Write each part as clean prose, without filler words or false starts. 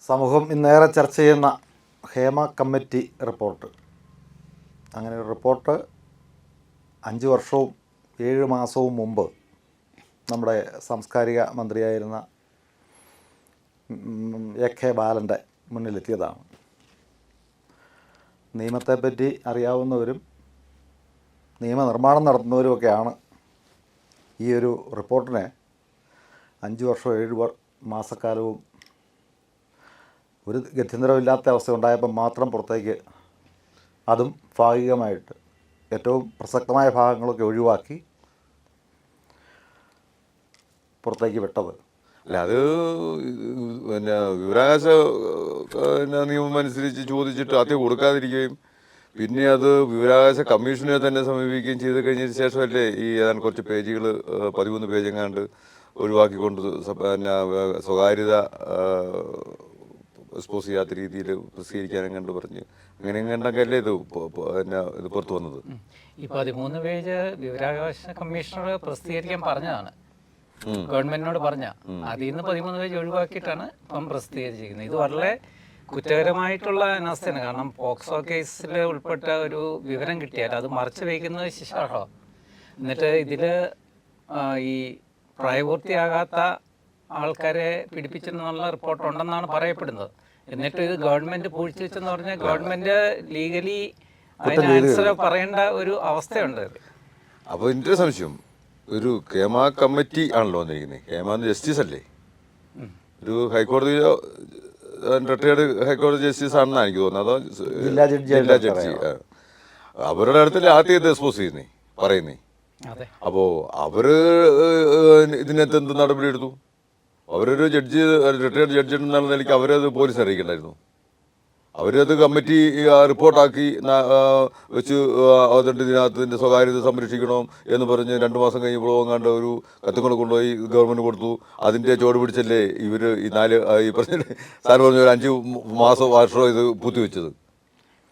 സമൂഹം ഇന്നേറെ ചർച്ച ചെയ്യുന്ന ഹേമ കമ്മിറ്റി റിപ്പോർട്ട്. അങ്ങനെ ഒരു റിപ്പോർട്ട് 5 വർഷവും 7 മാസവും മുമ്പ് നമ്മുടെ സാംസ്കാരിക മന്ത്രിയായിരുന്ന എ.കെ. ബാലൻ്റെ മുന്നിലെത്തിയതാണ്. നിയമത്തെപ്പറ്റി അറിയാവുന്നവരും നിയമനിർമ്മാണം നടത്തുന്നവരുമൊക്കെയാണ് ഈ ഒരു റിപ്പോർട്ടിനെ 5 വർഷവും 7 മാസക്കാലവും ഒരു ഗത്യന്തരമില്ലാത്ത അവസ്ഥ ഉണ്ടായപ്പോൾ മാത്രം പുറത്തേക്ക്, അതും ഭാഗികമായിട്ട് ഏറ്റവും പ്രസക്തമായ ഭാഗങ്ങളൊക്കെ ഒഴിവാക്കി പുറത്തേക്ക് വിട്ടത്. അല്ല, അത് പിന്നെ വിവരാവകാശ നിയമം അനുസരിച്ച് ചോദിച്ചിട്ട് ആദ്യം കൊടുക്കാതിരിക്കുകയും പിന്നെ അത് വിവരാവകാശ കമ്മീഷനെ തന്നെ സമീപിക്കുകയും ചെയ്ത് കഴിഞ്ഞതിന് ശേഷമല്ലേ ഈ ഏതാണ്ട് കുറച്ച് പേജുകൾ 13 പേജെങ്ങാണ്ട് ഒഴിവാക്കിക്കൊണ്ട് പിന്നെ സ്വകാര്യത എക്സ്പോസ് ചെയ്യാത്ത രീതിയിൽ പ്രസിദ്ധീകരിക്കാനും കണ്ട് പറഞ്ഞ് അങ്ങനെ കണ്ടൊക്കെ അല്ലേ ഇത് പിന്നെ ഇത് പുറത്തു വന്നത്. ഈ 13 പേജ് വിവരാവകാശ കമ്മീഷണർ പ്രസിദ്ധീകരിക്കാൻ പറഞ്ഞതാണ്, ഗവൺമെന്റിനോട് പറഞ്ഞ. അതിൽ നിന്ന് 13 പേജ് ഒഴിവാക്കിയിട്ടാണ് ഇപ്പം പ്രസിദ്ധീകരിച്ചിരിക്കുന്നത്. ഇത് വളരെ കുറ്റകരമായിട്ടുള്ള അവസ്ഥയാണ്. കാരണം പോക്സോ കേസിൽ ഉൾപ്പെട്ട ഒരു വിവരം കിട്ടിയാൽ അത് മറച്ചു വയ്ക്കുന്നത് ശിക്ഷാർഹം. എന്നിട്ട് ഇതിൽ ഈ പ്രായപൂർത്തിയാകാത്ത ആൾക്കാരെ പിടിപ്പിച്ചെന്നുള്ള റിപ്പോർട്ടുണ്ടെന്നാണ് പറയപ്പെടുന്നത്. എന്നിട്ട് ഇത് ഗവൺമെന്റ് പൂഴ്ച വെച്ചെന്ന് പറഞ്ഞാൽ ഗവൺമെന്റ് ലീഗലി അതിന് ആൻസർ പറയേണ്ട ഒരു അവസ്ഥയുണ്ട്. അപ്പോൾ എൻ്റെ സംശയം, ഒരു ഹേമ കമ്മിറ്റി ആണല്ലോ വന്നിരിക്കുന്നത്. ഹേമ ജസ്റ്റിസ് അല്ലേ, ഒരു ഹൈക്കോടതി റിട്ടയർഡ് ഹൈക്കോടതി ജസ്റ്റിസ് ആണെന്നാണ് എനിക്ക് തോന്നുന്നത്. അതോ ജില്ലാ ജഡ്ജി? അവരുടെ അടുത്തല്ലേ ആദ്യം ഇത് എക്സ്പോസ് ചെയ്യുന്നേ, പറയുന്നേ. അപ്പോൾ അവര് ഇതിനകത്ത് എന്ത് നടപടി എടുത്തു? അവരൊരു ജഡ്ജി, റിട്ടയർഡ് ജഡ്ജി എന്നുള്ള നിലയ്ക്ക് അവരത് പോലീസ് അറിയിക്കണ്ടായിരുന്നു. അവരത് കമ്മിറ്റി റിപ്പോർട്ടാക്കി വെച്ച് അതുകൊണ്ട് ഇതിനകത്ത് സ്വകാര്യത സംരക്ഷിക്കണം എന്ന് പറഞ്ഞ് 2 മാസം കഴിഞ്ഞപ്പോൾ കണ്ട ഒരു കത്തുകൾ കൊണ്ടുപോയി ഗവൺമെൻറ് കൊടുത്തു. അതിൻ്റെ ചോട് പിടിച്ചല്ലേ ഇവർ ഈ പറഞ്ഞ സാർ പറഞ്ഞ ഒരു 5 മാസം വർഷമോ ഇത് പൂത്തിവെച്ചത്.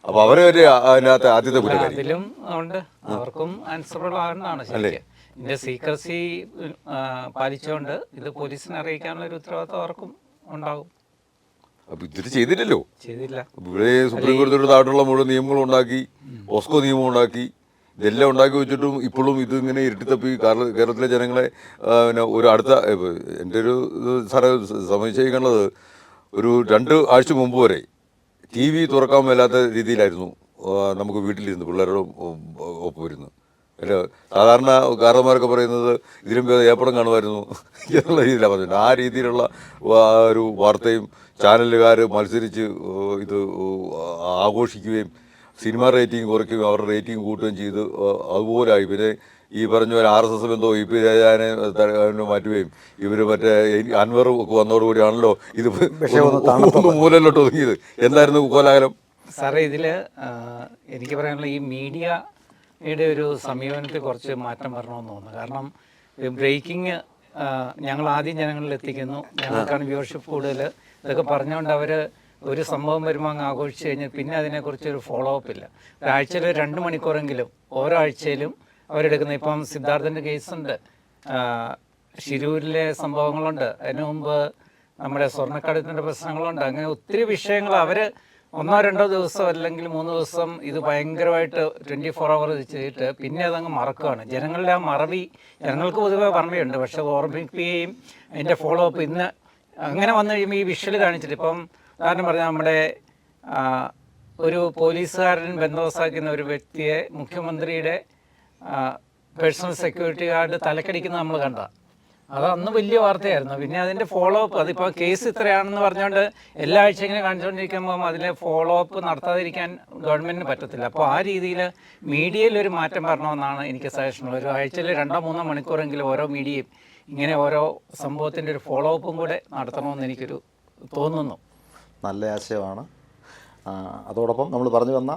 അപ്പോൾ അവരെ വരെ അതിനകത്ത് ആദ്യത്തെ അതിലും ഉണ്ട്, അവർക്കും ആൻസറബിൾ ആണെന്നാണ് അല്ലേ. ഇതിന്റെ സീക്രസി പാലിച്ചുകൊണ്ട് ഇത് പോലീസിനെ അറിയിക്കാനുള്ള ഒരു ഉത്തരവാദിത്വം അവർക്കും ഉണ്ടാകും. അപ്പൊ ഇത് ചെയ്തില്ലല്ലോ. ഇവിടെ സുപ്രീം കോടതിയുടെ താഴെയുള്ള മുഴുവൻ നിയമങ്ങളും ഉണ്ടാക്കി, ഓസ്കോ നിയമം ഉണ്ടാക്കി, ഇതെല്ലാം ഉണ്ടാക്കി വെച്ചിട്ടും ഇപ്പോഴും ഇത് ഇങ്ങനെ ഇരുട്ടിത്തപ്പി കേരളത്തിലെ ജനങ്ങളെ പിന്നെ ഒരു അടുത്ത എൻ്റെ ഒരു സാറേ സംശയിക്കേണ്ടത്, ഒരു 2 ആഴ്ച മുമ്പ് വരെ TV തുറക്കാൻ മേലാത്ത രീതിയിലായിരുന്നു നമുക്ക് വീട്ടിലിരുന്ന് പിള്ളേരോട് ഒപ്പ് വരുന്നത്. അല്ല, സാധാരണ കാരണന്മാരൊക്കെ പറയുന്നത് ഇതിലും ഏപ്പടം കാണുമായിരുന്നു എന്നുള്ള രീതിയിലാണ് പറഞ്ഞത്. ആ രീതിയിലുള്ള ഒരു വാർത്തയും ചാനലുകാർ മത്സരിച്ച് ഇത് ആഘോഷിക്കുകയും സിനിമ റേറ്റിംഗ് കുറയ്ക്കുകയും അവരുടെ റേറ്റിംഗ് കൂട്ടുകയും ചെയ്ത് അതുപോലായി. പിന്നെ ഈ പറഞ്ഞ പോലെ RSS ബന്ധോ EP രാജാനെ മാറ്റുകയും ഇവർ മറ്റേ അൻവർ ഒക്കെ വന്നതോടുകൂടിയാണല്ലോ ഇത് മൂലയിലോട്ട് ഒതുങ്ങിയത്. എന്തായിരുന്നു കോലാഹലം സാറേ? ഇതിൽ എനിക്ക് പറയാനുള്ള ഈ മീഡിയയുടെ ഒരു സമീപനത്തിൽ കുറച്ച് മാറ്റം വരണമെന്ന് തോന്നുന്നു. കാരണം ബ്രേക്കിംഗ് ഞങ്ങൾ ആദ്യം ജനങ്ങളിൽ എത്തിക്കുന്നു, ഞങ്ങൾക്കാണ് വ്യൂവർഷിപ്പ് കൂടുതൽ, ഇതൊക്കെ പറഞ്ഞുകൊണ്ട് അവർ ഒരു സംഭവം വരുമ്പോൾ അങ്ങ് ആഘോഷിച്ച് കഴിഞ്ഞാൽ പിന്നെ അതിനെക്കുറിച്ചൊരു ഫോളോ അപ്പ് ഇല്ല. ഒരാഴ്ചയിൽ 2 മണിക്കൂറെങ്കിലും ഓരോ ആഴ്ചയിലും അവരെടുക്കുന്ന, ഇപ്പം സിദ്ധാർത്ഥൻ്റെ കേസുണ്ട്, ശിരൂരിലെ സംഭവങ്ങളുണ്ട്, അതിനു മുമ്പ് നമ്മുടെ സ്വർണ്ണക്കടത്തിൻ്റെ പ്രശ്നങ്ങളുണ്ട്. അങ്ങനെ ഒത്തിരി വിഷയങ്ങൾ അവർ 1-2 ദിവസം അല്ലെങ്കിൽ 3 ദിവസം ഇത് ഭയങ്കരമായിട്ട് 24 hours ചെയ്തിട്ട് പിന്നെ അതങ്ങ് മറക്കുകയാണ്. ജനങ്ങളുടെ ആ മറവി, ജനങ്ങൾക്ക് പൊതുവെ മറവിയുണ്ട്, പക്ഷെ ഓർമ്മിപ്പിക്കുകയും അതിൻ്റെ ഫോളോ അപ്പ് ഇന്ന് അങ്ങനെ വന്നു കഴിയുമ്പോൾ ഈ വിഷ്വൽ കാണിച്ചിട്ട്, ഇപ്പം ഉദാഹരണം പറഞ്ഞാൽ നമ്മുടെ ഒരു പോലീസുകാരൻ ബന്ദോബസ്താക്കുന്ന ഒരു വ്യക്തിയെ മുഖ്യമന്ത്രിയുടെ പേഴ്സണൽ സെക്യൂരിറ്റി ഗാർഡ് തലക്കടിക്കുന്നത് നമ്മൾ കണ്ട, അത് അന്ന് വലിയ വാർത്തയായിരുന്നു. പിന്നെ അതിൻ്റെ ഫോളോ അപ്പ്, അതിപ്പോൾ കേസ് ഇത്രയാണെന്ന് പറഞ്ഞുകൊണ്ട് എല്ലാ ആഴ്ച ഇങ്ങനെ കാണിച്ചുകൊണ്ടിരിക്കുമ്പം അതിലെ ഫോളോ അപ്പ് നടത്താതിരിക്കാൻ ഗവൺമെൻറ്റിന് പറ്റത്തില്ല. അപ്പോൾ ആ രീതിയിൽ മീഡിയയിൽ ഒരു മാറ്റം വരണമെന്നാണ് എനിക്ക് സജഷനുള്ളത്. ഒരു ആഴ്ചയിൽ 2-3 മണിക്കൂറെങ്കിലും ഓരോ മീഡിയയും ഇങ്ങനെ ഓരോ സംഭവത്തിൻ്റെ ഒരു ഫോളോ അപ്പും കൂടെ നടത്തണമെന്ന് എനിക്കൊരു തോന്നുന്നു. നല്ല ആശയമാണ്. അതോടൊപ്പം നമ്മൾ പറഞ്ഞു വന്ന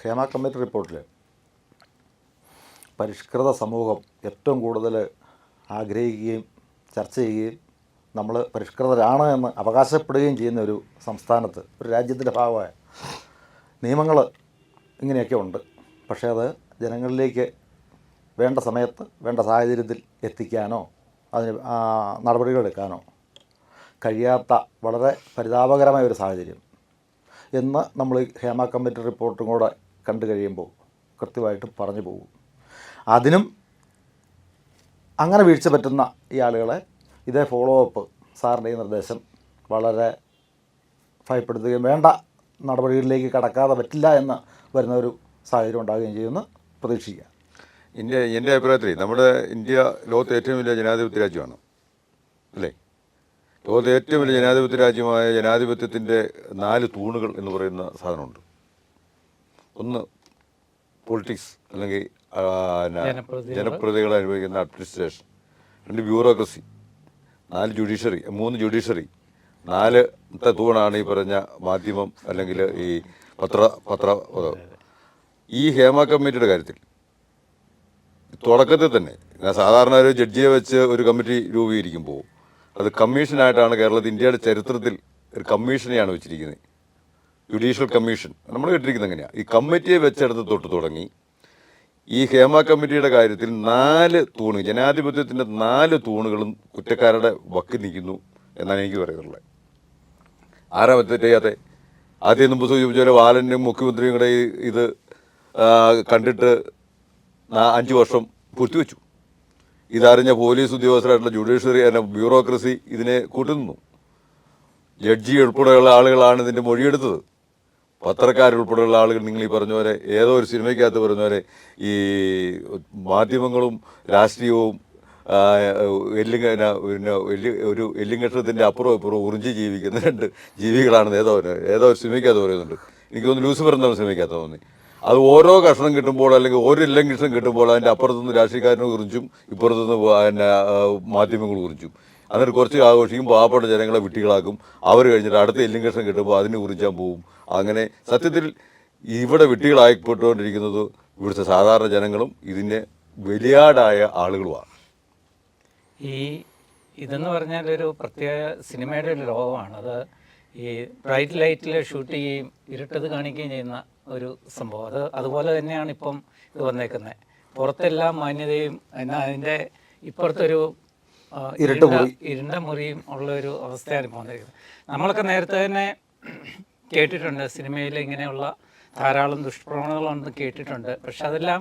ഹേമ കമ്മിറ്റി റിപ്പോർട്ടിൽ പരിഷ്കൃത സമൂഹം ഏറ്റവും കൂടുതൽ ആഗ്രഹിക്കുകയും ചർച്ച ചെയ്യുകയും നമ്മൾ പരിഷ്കൃതരാണ് എന്ന് അവകാശപ്പെടുകയും ചെയ്യുന്ന ഒരു സംസ്ഥാനത്ത്, ഒരു രാജ്യത്തിൻ്റെ ഭാഗമായ നിയമങ്ങൾ ഇങ്ങനെയൊക്കെ ഉണ്ട്. പക്ഷേ അത് ജനങ്ങളിലേക്ക് വേണ്ട സമയത്ത് വേണ്ട സാഹചര്യത്തിൽ എത്തിക്കാനോ അതിന് നടപടികളെടുക്കാനോ കഴിയാത്ത വളരെ പരിതാപകരമായ ഒരു സാഹചര്യം എന്ന് നമ്മൾ ഈ ഹേമ കമ്മിറ്റി റിപ്പോർട്ടും കൂടെ കണ്ടു കഴിയുമ്പോൾ കൃത്യമായിട്ട് പറഞ്ഞു പോകും. അതിനും അങ്ങനെ വീഴ്ച പറ്റുന്ന ഈ ആളുകളെ ഇതേ ഫോളോ അപ്പ് സാറിൻ്റെ ഈ നിർദ്ദേശം വളരെ ഭയപ്പെടുത്തുകയും വേണ്ട നടപടികളിലേക്ക് കടക്കാതെ പറ്റില്ല എന്ന് വരുന്ന ഒരു സാഹചര്യം ഉണ്ടാകുകയും ചെയ്യുമെന്ന് പ്രതീക്ഷിക്കുക. എൻ്റെ അഭിപ്രായത്തിൽ നമ്മുടെ ഇന്ത്യ ലോകത്തെ ഏറ്റവും വലിയ ജനാധിപത്യ രാജ്യമാണ് അല്ലേ? ലോകത്തെ ഏറ്റവും വലിയ ജനാധിപത്യ രാജ്യമായ ജനാധിപത്യത്തിൻ്റെ 4 തൂണുകൾ എന്ന് പറയുന്ന സാധനമുണ്ട്. ഒന്ന് പൊളിറ്റിക്സ് അല്ലെങ്കിൽ ജനപ്രതിനിധികൾ അനുഭവിക്കുന്ന അഡ്മിനിസ്ട്രേഷൻ, 2 ബ്യൂറോക്രസി, 3 ജുഡീഷ്യറി, 4ത്തെ തൂണാണ് ഈ പറഞ്ഞ മാധ്യമം അല്ലെങ്കിൽ ഈ പത്ര. ഈ ഹേമ കമ്മിറ്റിയുടെ കാര്യത്തിൽ തുടക്കത്തിൽ തന്നെ സാധാരണ ഒരു ജഡ്ജിയെ വെച്ച് ഒരു കമ്മിറ്റി രൂപീകരിക്കുമ്പോൾ അത് കമ്മീഷനായിട്ടാണ് കേരളത്തിൽ ഇന്ത്യയുടെ ചരിത്രത്തിൽ ഒരു കമ്മീഷനെയാണ് വെച്ചിരിക്കുന്നത്. ജുഡീഷ്യൽ കമ്മീഷൻ നമ്മൾ കേട്ടിരിക്കുന്നത് എങ്ങനെയാണ്? ഈ കമ്മിറ്റിയെ വെച്ചെടുത്ത് തൊട്ട് തുടങ്ങി ഈ ഹേമ കമ്മിറ്റിയുടെ കാര്യത്തിൽ 4 തൂണ്, ജനാധിപത്യത്തിൻ്റെ 4 തൂണുകളും കുറ്റക്കാരുടെ വക്കിൽ നിൽക്കുന്നു എന്നാണ് എനിക്ക് പറയുന്നുള്ളത്. ആരാ തെറ്റ് ചെയ്യാതെ? ആദ്യം മുമ്പ് സൂചിപ്പിച്ച പോലെ ബാലനും മുഖ്യമന്ത്രിയും കൂടെ ഇത് കണ്ടിട്ട് 5 വർഷം പൂർത്തിവെച്ചു. ഇതറിഞ്ഞ പോലീസ് ഉദ്യോഗസ്ഥരായിട്ടുള്ള ജുഡീഷ്യറി ബ്യൂറോക്രസി ഇതിനെ കൂട്ടുനിന്നു. ജഡ്ജി ഉൾപ്പെടെയുള്ള ആളുകളാണ് ഇതിൻ്റെ മൊഴിയെടുത്തത്. പത്രക്കാരുൾപ്പെടെയുള്ള ആളുകൾ നിങ്ങൾ ഈ പറഞ്ഞ പോലെ ഏതോ ഒരു സിനിമയ്ക്കകത്ത് പറഞ്ഞ പോലെ ഈ മാധ്യമങ്ങളും രാഷ്ട്രീയവും ഒരു എല്ലിങ്കക്ഷണത്തിൻ്റെ അപ്പുറം ഇപ്പുറം ഉറിഞ്ചി ജീവിക്കുന്ന 2 ജീവികളാണെന്ന് ഏതോ ഒരു സിനിമയ്ക്കകത്ത് പറയുന്നുണ്ട്. എനിക്ക് തോന്നുന്നു ലൂസിഫർ എന്ന സിനിമയ്ക്കകത്ത് തോന്നി. അത് ഓരോ കഷ്ണം കിട്ടുമ്പോൾ അല്ലെങ്കിൽ ഒരു എല്ലെങ്കിഷം കിട്ടുമ്പോൾ അതിൻ്റെ അപ്പുറത്തുനിന്ന് രാഷ്ട്രീയക്കാരനും കുറിച്ചും ഇപ്പുറത്തുനിന്ന് മാധ്യമങ്ങൾ കുറിച്ചും എന്നിട്ട് കുറച്ച് ആഘോഷിക്കും, പാവപ്പെട്ട ജനങ്ങളെ വിട്ടികളാക്കും. അവർ കഴിഞ്ഞിട്ട് അടുത്ത എല്ലിങ്കഷം കിട്ടുമ്പോൾ അതിന് കുറിച്ചാൻ പോവും. അങ്ങനെ സത്യത്തിൽ ഇവിടെ വിട്ടികളായിപ്പെട്ടുകൊണ്ടിരിക്കുന്നത് ഇവിടുത്തെ സാധാരണ ജനങ്ങളും ഇതിൻ്റെ ബലിയാടായ ആളുകളുമാണ്. ഇതെന്ന് പറഞ്ഞാൽ ഒരു പ്രത്യേക സിനിമയുടെ ഒരു ലോകമാണ്. അത് ഈ ബ്രൈറ്റ് ലൈറ്റിൽ ഷൂട്ട് ചെയ്യുകയും ഇരുട്ടത് കാണിക്കുകയും ചെയ്യുന്ന ഒരു സംഭവം. അതുപോലെ തന്നെയാണ് ഇപ്പം ഇത് വന്നേക്കുന്നത്. പുറത്തെല്ലാം മാന്യതയും എന്നാൽ അതിൻ്റെ ഇപ്പുറത്തൊരു ഇരുണ്ട മുറിയും ഉള്ള ഒരു അവസ്ഥയാണ് ഇപ്പോൾ വന്നിരിക്കുന്നത്. നമ്മളൊക്കെ നേരത്തെ തന്നെ കേട്ടിട്ടുണ്ട് സിനിമയിൽ ഇങ്ങനെയുള്ള ധാരാളം ദുഷ്പ്രവണതകളുണ്ടെന്ന് കേട്ടിട്ടുണ്ട്. പക്ഷെ അതെല്ലാം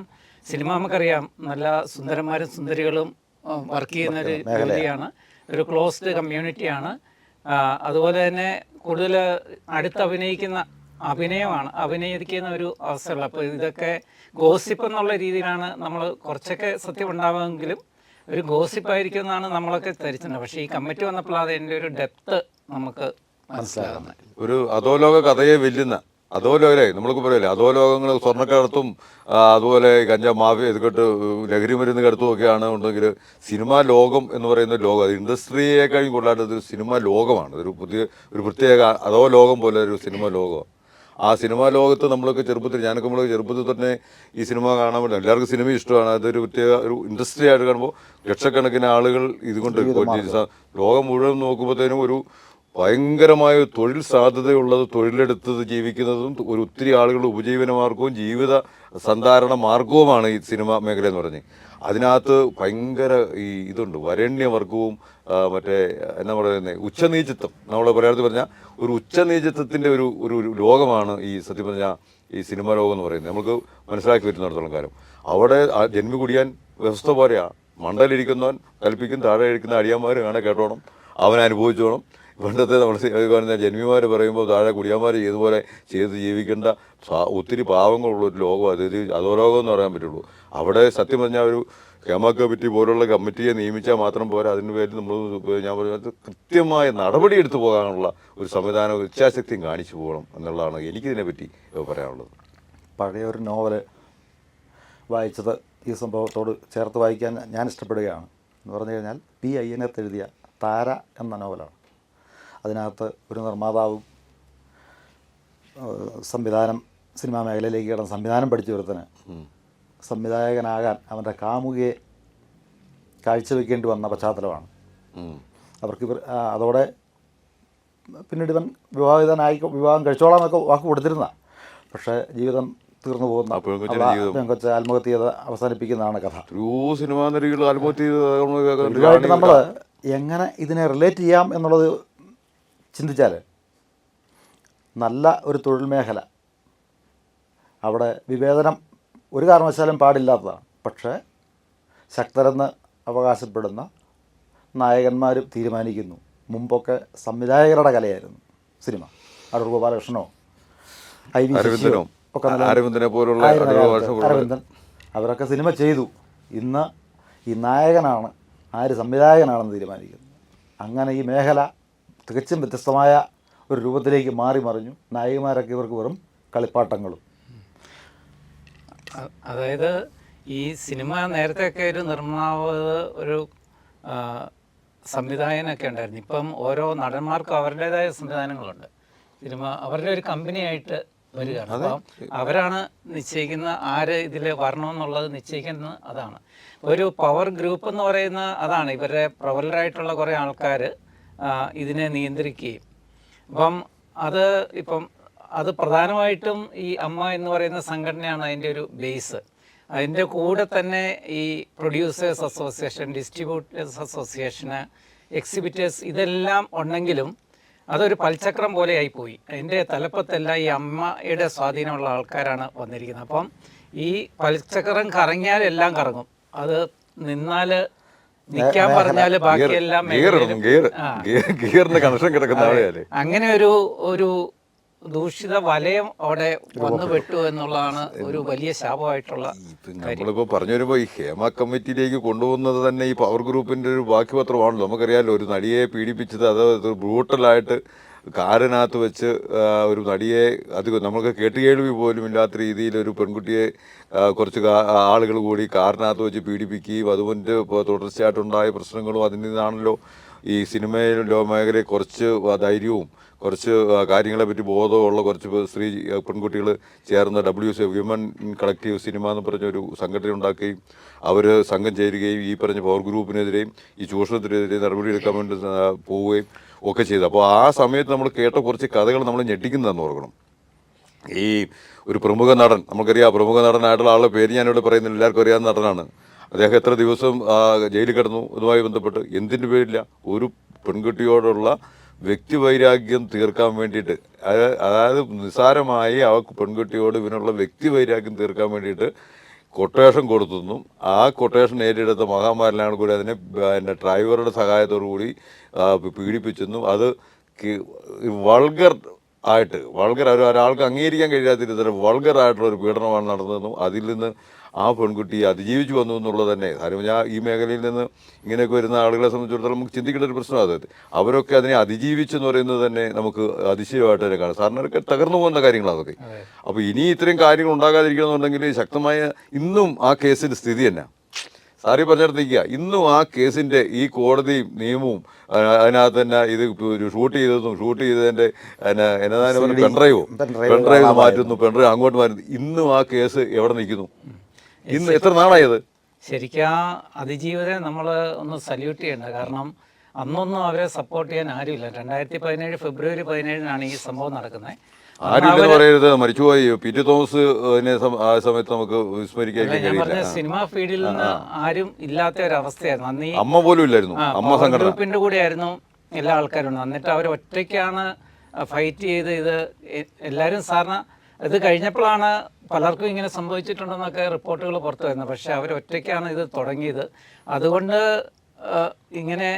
സിനിമ നമുക്കറിയാം നല്ല സുന്ദരന്മാരും സുന്ദരികളും വർക്ക് ചെയ്യുന്ന ഒരു ജോലിയാണ്, ഒരു ക്ലോസ്ഡ് കമ്മ്യൂണിറ്റിയാണ്. അതുപോലെ തന്നെ കൂടുതൽ അടുത്ത് അഭിനയിക്കുന്ന ഒരു അവസ്ഥയുള്ള. അപ്പോൾ ഇതൊക്കെ ഗോസിപ്പ് എന്നുള്ള രീതിയിലാണ് നമ്മൾ കുറച്ചൊക്കെ സത്യം ഉണ്ടാവുമെങ്കിലും ഒരു ഗോസിപ്പായിരിക്കും എന്നാണ് നമ്മളൊക്കെ ധരിച്ചിട്ടുണ്ട്. പക്ഷേ ഈ കമ്മിറ്റി വന്നപ്പോൾ അതിൻ്റെ ഒരു ഡെപ്ത് നമുക്ക് മനസ്സിലാകുന്നത്. ഒരു അധോലോക കഥയെ വെല്ലുന്ന അധോലോകരെ നമ്മൾക്ക് പറയില്ലേ, അധോലോകങ്ങൾ സ്വർണ്ണക്കടത്തും അതുപോലെ കഞ്ചാ മാഫിയ ഇതൊക്കെ ലഹരി മരുന്ന് കടത്തും ഒക്കെയാണ് ഉണ്ടെങ്കിൽ സിനിമാ ലോകം എന്ന് പറയുന്ന ലോകം അത് ഇൻഡസ്ട്രിയേക്കാളും കൊള്ളാണ്ട് ഒരു സിനിമാ ലോകമാണ്. ഒരു പ്രത്യേക അധോലോകം പോലെ ഒരു സിനിമാ ലോകമാണ്. ആ സിനിമാ ലോകത്ത് നമ്മളൊക്കെ ചെറുപ്പത്തിൽ തന്നെ ഈ സിനിമ കാണാൻ പറ്റും. എല്ലാവർക്കും സിനിമ ഇഷ്ടമാണ്. അതൊരു പ്രത്യേക ഒരു ഇൻഡസ്ട്രി ആയിട്ട് കാണുമ്പോൾ ലക്ഷക്കണക്കിന് ആളുകൾ ഇതുകൊണ്ട് ലോകം മുഴുവൻ നോക്കുമ്പോഴത്തേനും ഒരു ഭയങ്കരമായ തൊഴിൽ സാധ്യതയുള്ളത്, തൊഴിലെടുത്തത് ജീവിക്കുന്നതും ഒത്തിരി ആളുകളുടെ ഉപജീവന മാർഗവും ജീവിത സന്ധാരണ മാർഗവുമാണ് ഈ സിനിമ മേഖല എന്ന് പറഞ്ഞ്. അതിനകത്ത് ഭയങ്കര ഇതുണ്ട്, വരണ്യവർഗവും മറ്റേ എന്നാ പറയുന്നത് ഉച്ചനീചത്വം. നമ്മളെ മലയാളത്തിൽ പറഞ്ഞാൽ ഒരു ഉച്ചനീചത്വത്തിൻ്റെ ഒരു ലോകമാണ് ഈ സത്യം പറഞ്ഞാൽ ഈ സിനിമാ ലോകം എന്ന് പറയുന്നത്. നമുക്ക് മനസ്സിലാക്കി വരുന്നിടത്തോളം കാലം അവിടെ ജന്മി കുടിയാൻ വ്യവസ്ഥ പോലെയാണ്. മണ്ടയിലിരിക്കുന്നവൻ കൽപ്പിക്കും, താഴെ ഇരിക്കുന്ന അടിയാന്മാർ കാണാൻ കേട്ടോണം, അവൻ അനുഭവിച്ചോണം. പണ്ടത്തെ നമ്മൾ പറഞ്ഞ ജന്മിമാർ പറയുമ്പോൾ താഴെ കുടിയാന്മാർ ചെയ്തുപോലെ ചെയ്ത് ജീവിക്കേണ്ട ഒത്തിരി പാവങ്ങളുള്ളൊരു ലോകം അതൊരു അധോലോകം എന്ന് പറയാൻ പറ്റുള്ളൂ. അവിടെ സത്യം പറഞ്ഞാൽ ഒരു ഹേമ കമ്മിറ്റി പോലുള്ള കമ്മിറ്റിയെ നിയമിച്ചാൽ മാത്രം പോരാ, അതിന് പേരിൽ നമ്മൾ ഞാൻ പറയുന്നത് കൃത്യമായ നടപടി എടുത്തു പോകാനുള്ള ഒരു സംവിധാനം ഇച്ഛാശക്തിയും കാണിച്ചു പോകണം എന്നുള്ളതാണ് എനിക്കിതിനെപ്പറ്റി പറയാനുള്ളത്. പഴയ ഒരു നോവല് വായിച്ചത് ഈ സംഭവത്തോട് ചേർത്ത് വായിക്കാൻ ഞാൻ ഇഷ്ടപ്പെടുകയാണ്. എന്ന് പറഞ്ഞു കഴിഞ്ഞാൽ പി അയ്യനത്ത് എഴുതിയ താര എന്ന നോവലാണ്. അതിനകത്ത് ഒരു നിർമ്മാതാവും സിനിമാ മേഖലയിലേക്ക് കിടന്ന് സംവിധാനം പഠിച്ചു ഒരുത്തന് സംവിധായകനാകാൻ അവൻ്റെ കാമുകിയെ കാഴ്ചവെക്കേണ്ടി വന്ന പശ്ചാത്തലമാണ്. അവർക്ക് അതോടെ പിന്നീട് ഇവൻ വിവാഹം കഴിച്ചോളാമെന്നൊക്കെ വാക്ക് കൊടുത്തിരുന്ന, പക്ഷേ ജീവിതം തീർന്നു പോകുന്ന പെങ്കൊച്ച് ആത്മഹത്യ ചെയ്ത് അവസാനിപ്പിക്കുന്നതാണ് കഥ. സിനിമാ നടികൾ ആത്മഹത്യ ഇതുമായിട്ട് നമ്മൾ എങ്ങനെ ഇതിനെ റിലേറ്റ് ചെയ്യാം എന്നുള്ളത് ചിന്തിച്ചാൽ നല്ല ഒരു തൊഴിൽ മേഖല, അവിടെ വിവേചനം ഒരു കാരണവശാലും പാടില്ലാത്തതാണ്. പക്ഷേ ശക്തരെന്ന് അവകാശപ്പെടുന്ന നായകന്മാരും തീരുമാനിക്കുന്നു. മുമ്പൊക്കെ സംവിധായകരുടെ കലയായിരുന്നു സിനിമ. അടൂർ ഗോപാലകൃഷ്ണനോ ഐ.വി. ശശിയോ ഒക്കെ അരവിന്ദനെ പോലുള്ള അരവിന്ദൻ അവരൊക്കെ സിനിമ ചെയ്തു. ഇന്ന് ഈ നായകനാണ്, ആര് സംവിധായകനാണെന്ന് തീരുമാനിക്കുന്നത്. അങ്ങനെ ഈ മേഖല തികച്ചും വ്യത്യസ്തമായ ഒരു രൂപത്തിലേക്ക് മാറി മറിഞ്ഞു. നായികമാരൊക്കെ ഇവർക്ക് വെറും കളിപ്പാട്ടങ്ങളും. അതായത് ഈ സിനിമ നേരത്തെയൊക്കെ ഒരു നിർമ്മാവ്, ഒരു സംവിധായകനൊക്കെ ഉണ്ടായിരുന്നു. ഇപ്പം ഓരോ നടന്മാർക്കും അവരുടേതായ സംവിധാനങ്ങളുണ്ട്. സിനിമ അവരുടെ ഒരു കമ്പനിയായിട്ട് വരികയാണ്. അപ്പം അവരാണ് നിശ്ചയിക്കുന്ന ആര് ഇതിൽ വരണമെന്നുള്ളത് നിശ്ചയിക്കുന്നത്. അതാണ് ഒരു പവർ ഗ്രൂപ്പ് എന്ന് പറയുന്ന, അതാണ് ഇവരുടെ പ്രബലരായിട്ടുള്ള കുറേ ആൾക്കാർ ഇതിനെ നിയന്ത്രിക്കുകയും. അപ്പം അത് പ്രധാനമായിട്ടും ഈ അമ്മ എന്ന് പറയുന്ന സംഘടനയാണ് അതിൻ്റെ ഒരു ബേസ്. അതിൻ്റെ കൂടെ തന്നെ ഈ പ്രൊഡ്യൂസേഴ്സ് അസോസിയേഷൻ, ഡിസ്ട്രിബ്യൂട്ടേഴ്സ് അസോസിയേഷന്, എക്സിബിറ്റേഴ്സ്, ഇതെല്ലാം ഉണ്ടെങ്കിലും അതൊരു പൽചക്രം പോലെ ആയിപ്പോയി. അതിൻ്റെ തലപ്പത്തെല്ലാം ഈ അമ്മയുടെ സ്വാധീനമുള്ള ആൾക്കാരാണ് വന്നിരിക്കുന്നത്. അപ്പം ഈ പൽചക്രം കറങ്ങിയാൽ എല്ലാം കറങ്ങും. അത് നിന്നാൽ നിൽക്കാൻ പറഞ്ഞാൽ ബാക്കിയെല്ലാം കണക്ഷൻ കിടക്കുന്ന അങ്ങനെ ഒരു ദൂഷിത വലയം അവിടെ വന്നു പെട്ടു എന്നുള്ളതാണ് ഒരു വലിയ ശാപമായിട്ടുള്ള. നമ്മളിപ്പോ പറഞ്ഞു വരുമ്പോ ഈ ഹേമ കമ്മിറ്റിയിലേക്ക് കൊണ്ടുപോകുന്നത് തന്നെ ഈ പവർ ഗ്രൂപ്പിന്റെ ഒരു ബാക്കി പത്രമാണല്ലോ. നമുക്കറിയാമല്ലോ, ഒരു നടിയെ പീഡിപ്പിച്ചത് അത് ബ്രൂട്ടലായിട്ട് കാറിനകത്ത് വെച്ച് ഒരു നടിയെ, അത് നമുക്ക് കേട്ടുകേൾവി പോലും ഇല്ലാത്ത രീതിയിൽ ഒരു പെൺകുട്ടിയെ കുറച്ച് ആളുകൾ കൂടി കാറിനകത്ത് വെച്ച് പീഡിപ്പിക്കുകയും അതുകൊണ്ട് ഇപ്പോൾ തുടർച്ചയായിട്ടുണ്ടായ പ്രശ്നങ്ങളും അതിൽ നിന്നാണല്ലോ ഈ സിനിമയിലോ മേഖലയിൽ കുറച്ച് ധൈര്യവും കുറച്ച് കാര്യങ്ങളെപ്പറ്റി ബോധമുള്ള കുറച്ച് പെൺകുട്ടികൾ ചേർന്ന് WC വിമൻ കളക്റ്റീവ് സിനിമ എന്ന് പറഞ്ഞൊരു സംഘടന ഉണ്ടാക്കുകയും അവർ സംഘം ചേരുകയും ഈ പറഞ്ഞ പവർ ഗ്രൂപ്പിനെതിരെയും ഈ ചൂഷണത്തിനെതിരെയും നടപടിയെടുക്കാൻ വേണ്ടി പോവുകയും ഒക്കെ ചെയ്തു. അപ്പോൾ ആ സമയത്ത് നമ്മൾ കേട്ട കുറച്ച് കഥകൾ നമ്മൾ ഞെട്ടിക്കുന്നതെന്ന് ഓർക്കണം. ഈ ഒരു പ്രമുഖ നടൻ, നമുക്കറിയാം, പ്രമുഖ നടനായിട്ടുള്ള ആളുടെ പേര് ഞാനിവിടെ പറയുന്നില്ല, എല്ലാവർക്കും അറിയാവുന്ന നടനാണ്. അദ്ദേഹം എത്ര ദിവസം ജയിലിൽ കിടന്നു ഇതുമായി ബന്ധപ്പെട്ട്. എന്തിൻ്റെ പേരില്ല? ഒരു പെൺകുട്ടിയോടുള്ള വ്യക്തിവൈരാഗ്യം തീർക്കാൻ വേണ്ടിയിട്ട്, അതായത് നിസ്സാരമായി ആ പെൺകുട്ടിയോട് ഇവനുള്ള വ്യക്തിവൈരാഗ്യം തീർക്കാൻ വേണ്ടിയിട്ട് കൊട്ടേഷൻ കൊടുത്തെന്നും ആ കൊട്ടേഷൻ ഏറ്റെടുത്ത മഹാന്മാരിലാണ് കൂടി അതിനെ ഡ്രൈവറുടെ സഹായത്തോടു കൂടി പീഡിപ്പിച്ചെന്നും അത് വൾഗർ ഒരാൾക്ക് അംഗീകരിക്കാൻ കഴിയാത്ത രീതിയിൽ വൾഗറായിട്ടുള്ള ഒരു പീഡനമാണ് നടന്നതെന്നും അതിൽ നിന്ന് ആ പെൺകുട്ടി അതിജീവിച്ചു വന്നു എന്നുള്ളത് തന്നെ. കാരണം ഞാൻ ഈ മേഖലയിൽ നിന്ന് ഇങ്ങനെയൊക്കെ വരുന്ന ആളുകളെ സംബന്ധിച്ചിടത്തോളം നമുക്ക് ചിന്തിക്കേണ്ട ഒരു പ്രശ്നം അത്. അവരൊക്കെ അതിനെ അതിജീവിച്ചെന്ന് പറയുന്നത് തന്നെ നമുക്ക് അതിശയമായിട്ട് തന്നെ കാണാം. സാറിനൊക്കെ തകർന്നു പോകുന്ന കാര്യങ്ങളാണ് അതൊക്കെ. അപ്പോൾ ഇനി ഇത്രയും കാര്യങ്ങൾ ഉണ്ടാകാതിരിക്കണമെന്നുണ്ടെങ്കിൽ ശക്തമായ ഇന്നും ആ കേസിൻ്റെ സ്ഥിതി തന്നെ സാറി പറഞ്ഞിടത്തേക്കുക. ഇന്നും ആ കേസിൻ്റെ ഈ കോടതിയും നിയമവും അതിനകത്ത് തന്നെ ഇത് ഷൂട്ട് ചെയ്തതിൻ്റെ പെൺഡ്രൈവ് മാറ്റുന്നു, പെൺഡ്രൈവ് അങ്ങോട്ട് മാറ്റുന്നു. ഇന്നും ആ കേസ് എവിടെ നിൽക്കുന്നു? ഇന്ന് എത്ര നാളായത്? ശരിക്കും ആ അതിജീവിതരെ നമ്മൾ ഒന്ന് സല്യൂട്ട് ചെയ്യേണ്ട. കാരണം അന്നൊന്നും അവരെ സപ്പോർട്ട് ചെയ്യാൻ ആരുമില്ല. 2017 ഫെബ്രുവരി 17 ഈ സംഭവം നടക്കുന്നത്. ആരും പറയരുത്, മരിച്ചുപോയി പി.ടി. തോമസ് ആ സമയത്ത് നമുക്ക് വിസ്മരിക്കാൻ കഴിയില്ല. സിനിമാ ഫീൽഡിൽ നിന്ന് ആരും ഇല്ലാത്ത ഒരവസ്ഥയായിരുന്നു അന്ന്. അമ്മ പോലും ഇല്ലായിരുന്നു. അമ്മ സംഘടന ഗ്രൂപ്പിന്റെ കൂടെ ആയിരുന്നു എല്ലാ ആൾക്കാരും. എന്നിട്ട് അവർ ഒറ്റയ്ക്കാണ് ഫൈറ്റ് ചെയ്ത് ഇത് എല്ലാവരും. സാറിന് ഇത് കഴിഞ്ഞപ്പോഴാണ് പലർക്കും ഇങ്ങനെ സംഭവിച്ചിട്ടുണ്ടെന്നൊക്കെ റിപ്പോർട്ടുകൾ പുറത്തു വരുന്നത്. പക്ഷെ അവർ ഒറ്റയ്ക്കാണ് ഇത് തുടങ്ങിയത്. അതുകൊണ്ട് ഇങ്ങനെ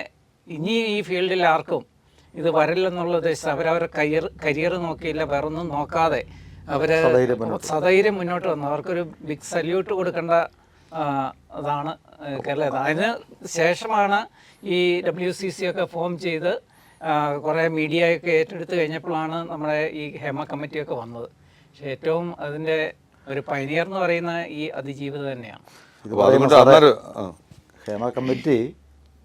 ഇനി ഈ ഫീൽഡിൽ ആർക്കും ഇത് വരില്ലെന്നുള്ള ഉദ്ദേശം അവരവരുടെ കരിയർ നോക്കിയില്ല, വേറൊന്നും നോക്കാതെ അവർ സധൈര്യം മുന്നോട്ട് വന്നു. അവർക്കൊരു ബിഗ് സല്യൂട്ട് കൊടുക്കേണ്ട അതാണ് കേരളം. അതിന് ശേഷമാണ് ഈ WCC ഒക്കെ ഫോം ചെയ്ത് കുറേ മീഡിയയൊക്കെ ഏറ്റെടുത്ത് കഴിഞ്ഞപ്പോഴാണ് നമ്മുടെ ഈ ഹേമ കമ്മിറ്റിയൊക്കെ വന്നത്. പക്ഷെ ഏറ്റവും അതിൻ്റെ ഒരു പൈനിയർ എന്ന് പറയുന്ന ഈ അതിജീവിതം തന്നെയാണ്. ഹേമ കമ്മിറ്റി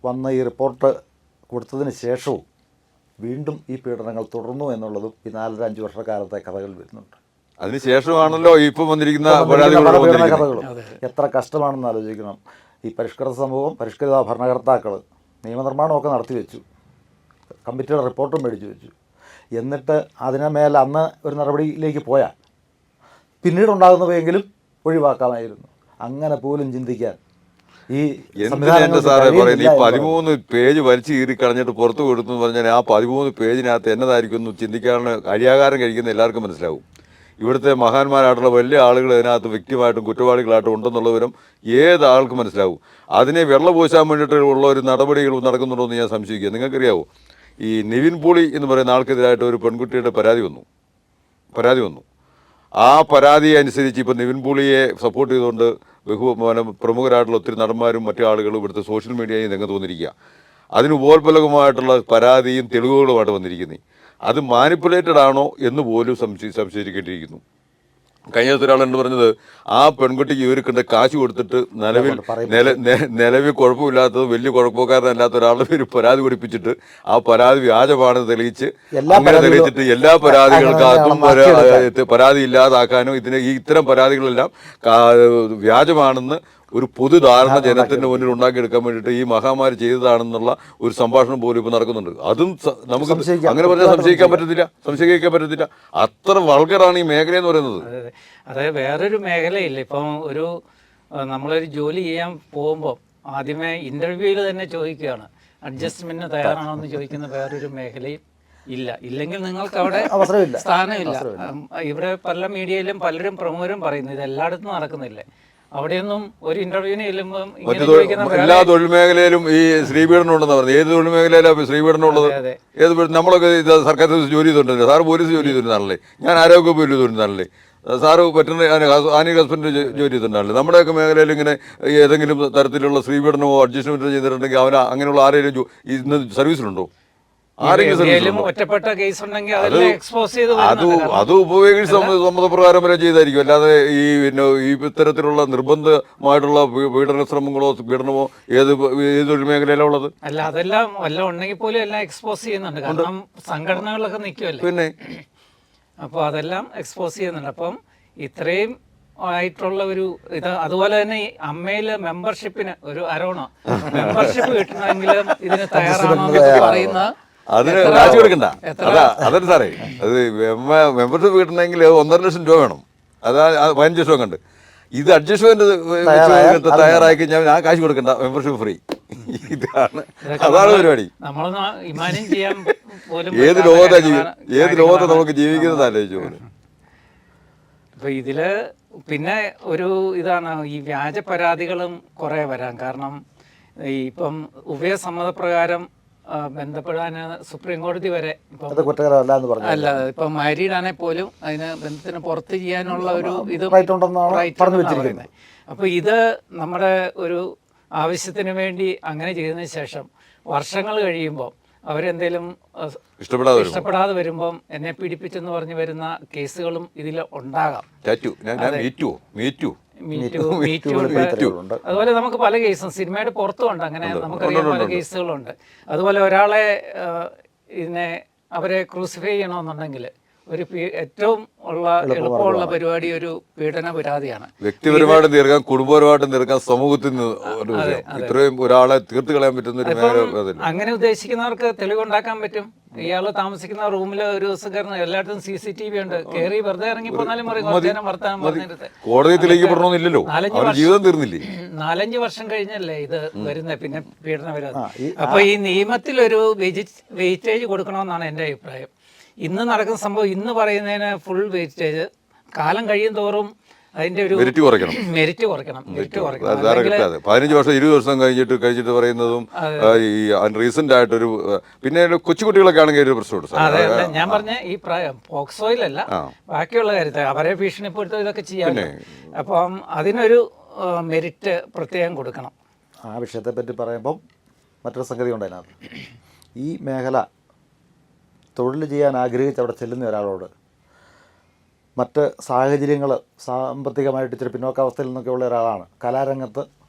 വന്ന ഈ റിപ്പോർട്ട് കൊടുത്തതിന് ശേഷവും വീണ്ടും ഈ പീഡനങ്ങൾ തുടർന്നു എന്നുള്ളതും ഈ 4-5 വർഷക്കാലത്തെ കഥകൾ വരുന്നുണ്ട്. അതിനുശേഷമാണല്ലോ ഇപ്പം വന്നിരിക്കുന്ന കഥകളും. എത്ര കഷ്ടമാണെന്ന് ആലോചിക്കണം. ഈ പരിഷ്കൃത സമൂഹം, പരിഷ്കൃത ഭരണകർത്താക്കൾ നിയമനിർമ്മാണമൊക്കെ നടത്തിവെച്ചു, കമ്മിറ്റിയുടെ റിപ്പോർട്ടും മേടിച്ചു വെച്ചു. എന്നിട്ട് അതിനെ മേലെ അന്ന് ഒരു നടപടിയിലേക്ക് പോയാൽ പിന്നീടുണ്ടാകുന്നവയെങ്കിലും ഒഴിവാക്കാമായിരുന്നു. അങ്ങനെ പോലും ചിന്തിക്കാൻ ഈ എന്തിനാ സംവിധാനങ്ങൾക്ക് എൻ്റെ സാറേ കഴിയുന്നില്ല പറയുന്നത്? ഈ എന്ന് 13 പേജ് വലിച്ചു കീറി കളഞ്ഞിട്ട് പുറത്ത് കൊടുത്തു എന്ന് പറഞ്ഞാൽ ആ 13 പേജിനകത്ത് എന്നതായിരിക്കും എന്ന് ചിന്തിക്കാനുള്ള അരിയാകാരം കഴിക്കുന്ന എല്ലാവർക്കും മനസ്സിലാവും. ഇവിടുത്തെ മഹാന്മാരായിട്ടുള്ള വലിയ ആളുകൾ ഇതിനകത്ത് വ്യക്തിമായിട്ടും കുറ്റവാളികളായിട്ടും ഉണ്ടെന്നുള്ള വിവരം ഏതാൾക്കും മനസ്സിലാവും. അതിനെ വെള്ളപൂശാൻ വേണ്ടിയിട്ട് ഉള്ള ഒരു നടപടികൾ നടക്കുന്നുണ്ടോ എന്ന് ഞാൻ സംശയിക്കുക. നിങ്ങൾക്കറിയാവോ, ഈ നിവിൻ പോളി എന്ന് പറയുന്ന ആൾക്കെതിരായിട്ട് ഒരു പെൺകുട്ടിയുടെ പരാതി വന്നു. ആ പരാതി അനുസരിച്ച് ഇപ്പോൾ നിവിൻ പോളിയെ സപ്പോർട്ട് ചെയ്തുകൊണ്ട് പ്രമുഖരായിട്ടുള്ള ഒത്തിരി നടന്മാരും മറ്റു ആളുകളും ഇവിടുത്തെ സോഷ്യൽ മീഡിയയിൽ രംഗത്ത് വന്നിരിക്കുക. അതിന് ഉപോത്ബലകമായിട്ടുള്ള പരാതിയും തെളിവുകളുമായിട്ട് വന്നിരിക്കുന്നത്. അത് മാനിപ്പുലേറ്റഡ് ആണോ എന്ന് പോലും സംശയിക്കേണ്ടിയിരിക്കുന്നു. കഴിഞ്ഞ ദിവസം ഒരാളെന്ന് പറഞ്ഞത് ആ പെൺകുട്ടിക്ക് ഇവർക്കുണ്ട് കാശ് കൊടുത്തിട്ട് നിലവിൽ കുഴപ്പമില്ലാത്തത് വലിയ കുഴപ്പക്കാരനല്ലാത്ത ഒരാളുടെ പേര് പരാതി കൊടുപ്പിച്ചിട്ട് ആ പരാതി വ്യാജമാണെന്ന് തെളിയിച്ച് അങ്ങനെ തെളിയിച്ചിട്ട് എല്ലാ പരാതികൾക്കകത്തും പരാതി ഇല്ലാതാക്കാനും ഇത്തരം പരാതികളെല്ലാം വ്യാജമാണെന്ന് ഒരു പൊതുധാരണ ജനത്തിന്റെ മുന്നിൽ ഉണ്ടാക്കിയെടുക്കാൻ വേണ്ടിയിട്ട് ഈ മഹാമാരി ചെയ്തതാണെന്നുള്ള ഒരു സംഭാഷണം പോലും ഇപ്പോൾ നടക്കുന്നുണ്ട്. അതും നമുക്ക് അങ്ങനെ പറഞ്ഞാൽ സംശയിക്കാൻ പറ്റത്തില്ല. അത്ര വൾഗറാണ് ഈ മേഖല എന്ന് പറയുന്നത്. അതായത് വേറൊരു മേഖലയില്ല. ഇപ്പം നമ്മളൊരു ജോലി ചെയ്യാൻ പോകുമ്പോൾ ആദ്യമേ ഇന്റർവ്യൂവിൽ തന്നെ ചോദിക്കുകയാണ്, അഡ്ജസ്റ്റ്മെന്റിന് തയ്യാറാണോ എന്ന് ചോദിക്കുന്ന വേറൊരു മേഖലയും ഇല്ലെങ്കിൽ നിങ്ങൾക്ക് അവിടെ സ്ഥാനമില്ല. ഇവിടെ പല മീഡിയയിലും പലരും പ്രമുഖരും പറയുന്നു ഇത് എല്ലായിടത്തും നടക്കുന്നില്ലേ. അവിടെയൊന്നും ഒരു ഇന്റർവ്യൂവിന് ചെല്ലുമ്പോൾ എല്ലാ തൊഴിൽ മേഖലയിലും ഈ സ്ത്രീപീഡനം ഉണ്ടെന്ന് പറഞ്ഞത്. ഏത് തൊഴിൽ മേഖലയിലാണ് സ്ത്രീപീഡനം ഉള്ളത്? നമ്മളൊക്കെ സർക്കാർ ജോലി ചെയ്തിട്ടുണ്ടല്ലേ? സാറ് പോലീസ് ജോലി ചെയ്തിരുന്നാണല്ലേ? ഞാൻ ആരോഗ്യ ജോലി ചെയ്തിരുന്നാണല്ലേ? സാറ് ആനിക ഹസ്ബൻഡ് ജോലി ചെയ്തിട്ടുണ്ടാണല്ലേ? നമ്മുടെയൊക്കെ മേഖലയിൽ ഇങ്ങനെ ഏതെങ്കിലും തരത്തിലുള്ള സ്ത്രീപീഡനമോ അഡ്ജസ്റ്റ്മെന്റ് ചെയ്തിട്ടുണ്ടെങ്കിൽ അവൻ അങ്ങനെയുള്ള ആരെങ്കിലും ഇന്ന് സർവീസിലുണ്ടോ? ഒറ്റപ്പെട്ട കേസ് ഉണ്ടെങ്കിൽ അത് ഉപയോഗിച്ച് സമ്മതപ്രകാരം വരെ ചെയ്തായിരിക്കും. അല്ലാതെ ഈ ഇത്തരത്തിലുള്ള നിർബന്ധമായിട്ടുള്ള പീഡന ശ്രമങ്ങളോ പീഡനമോ ഏത് തൊഴിൽ മേഖലയിലാണ് ഉള്ളത്? അല്ല, അതെല്ലാം വല്ലതും ഉണ്ടെങ്കിൽ പോലും എല്ലാം എക്സ്പോസ് ചെയ്യുന്നുണ്ട്. കാരണം സംഘടനകളൊക്കെ നിൽക്കുമല്ലേ. പിന്നെ അപ്പോൾ അതെല്ലാം എക്സ്പോസ് ചെയ്യുന്നുണ്ട്. അപ്പം ഇത്രയും ആയിട്ടുള്ള ഒരു ഇത്. അതുപോലെ തന്നെ ഈ അമ്മയിലെ മെമ്പർഷിപ്പിന് ഒരു അരോണോ മെമ്പർഷിപ്പ് കിട്ടണമെങ്കിലും ഇതിന് തയ്യാറാണോ പറയുന്ന അതിന് കാശ് കൊടുക്കണ്ട. അതല്ല സാറേ, അത് മെമ്പർഷിപ്പ് കിട്ടണമെങ്കിൽ 1.5 ലക്ഷം രൂപ വേണം. അതാ 15 ലക്ഷം കണ്ട്. ഇത് അഡ്ജസ്റ്റ്മെന്റ് തയ്യാറായി കഴിഞ്ഞാൽ ആ കാശ് കൊടുക്കണ്ട, മെമ്പർഷിപ്പ് ഫ്രീ. അതാണ് പരിപാടി. ഏത് ലോകത്തെ നമുക്ക് ജീവിക്കുന്നത് ആലോചിച്ചു പോലെ. അപ്പൊ ഇതില് പിന്നെ ഒരു ഇതാണ് ഈ വ്യാജ പരാതികളും കുറെ വരാം. കാരണം ഇപ്പം ഉഭയസമ്മതപ്രകാരം ബന്ധപ്പെടാൻ സുപ്രീം കോടതി വരെ അല്ല, ഇപ്പം മാരീഡ് ആണെങ്കിൽ പോലും അതിന് ബന്ധത്തിന് പുറത്ത് ചെയ്യാനുള്ള ഒരു ഇത് പറയുന്നത്. അപ്പോൾ ഇത് നമ്മുടെ ഒരു ആവശ്യത്തിന് വേണ്ടി അങ്ങനെ ചെയ്തതിന് ശേഷം വർഷങ്ങൾ കഴിയുമ്പോൾ അവരെന്തേലും ഇഷ്ടപ്പെടാതെ വരുമ്പം എന്നെ പീഡിപ്പിച്ചെന്ന് പറഞ്ഞ് വരുന്ന കേസുകളും ഇതിൽ ഉണ്ടാകാം. അതുപോലെ നമുക്ക് പല കേസും സിനിമയുടെ പുറത്തുമുണ്ട്. അങ്ങനെ നമുക്കറിയാം പല കേസുകളുണ്ട്. അതുപോലെ ഒരാളെ അവരെ ക്രൂസിഫൈ ചെയ്യണമെന്നുണ്ടെങ്കിൽ ഒരു ഏറ്റവും എളുപ്പമുള്ള പരിപാടി ഒരു പീഡന പരാതിയാണ്. വ്യക്തിപരമായിട്ടും തീർക്കാം, കുടുംബപരമായിട്ടും തീർക്കാം, സമൂഹത്തിൽ നിന്ന് ഇത്രയും ഒരാളെ തീർത്ത് കളയാൻ പറ്റുന്ന അങ്ങനെ ഉദ്ദേശിക്കുന്നവർക്ക് തെളിവുണ്ടാക്കാൻ പറ്റും. ഇയാള് താമസിക്കുന്ന റൂമിൽ ഒരു ദിവസം കയറുന്ന എല്ലായിടത്തും CCTV ഉണ്ട്. കയറി വെറുതെ ഇറങ്ങി പോന്നാലും കോടതിയിലേക്ക് പറഞ്ഞില്ലല്ലോ, ജീവിതം തീർന്നില്ലേ. 4-5 വർഷം കഴിഞ്ഞല്ലേ ഇത് വരുന്നത്. പിന്നെ പീഡന പരാതി. അപ്പൊ ഈ നിയമത്തിലൊരു വെയിറ്റേജ് കൊടുക്കണമെന്നാണ് എൻ്റെ അഭിപ്രായം. ഇന്ന് നടക്കുന്ന സംഭവം ഇന്ന് പറയുന്നതിന് ഫുൾ വെയിറ്റേജ്, കാലം കഴിയും തോറും അതിന്റെ ഒരു മെരിറ്റ് കുറയ്ക്കണം. 15 വർഷം 20 വർഷം കഴിഞ്ഞിട്ട് പറയുന്നതും ഈ റീസെന്റ് ആയിട്ടൊരു പിന്നെ കൊച്ചുകുട്ടികളൊക്കെ ആണെങ്കിൽ ഒരു പ്രശ്നമുണ്ട്. ഞാൻ പറഞ്ഞ ഈ പോക്സോയിലല്ല, ബാക്കിയുള്ള കാര്യത്തിൽ അവരെ ഭീഷണിപ്പെടുത്തോ ഇതൊക്കെ ചെയ്യാൻ. അപ്പം അതിനൊരു മെരിറ്റ് പ്രത്യേകം കൊടുക്കണം. ആ വിഷയത്തെപ്പറ്റി പറയുമ്പം മറ്റൊരു സംഗതി ഉണ്ട് അതിനകത്ത്. ഈ മേഖല തൊഴിൽ ചെയ്യാൻ ആഗ്രഹിച്ച് അവിടെ ചെല്ലുന്ന ഒരാളോട് മറ്റ് സാഹചര്യങ്ങൾ സാമ്പത്തികമായിട്ട് ഇച്ചിരി പിന്നോക്കാവസ്ഥയിൽ നിന്നൊക്കെ ഉള്ള ഒരാളാണ്, കലാരംഗത്ത്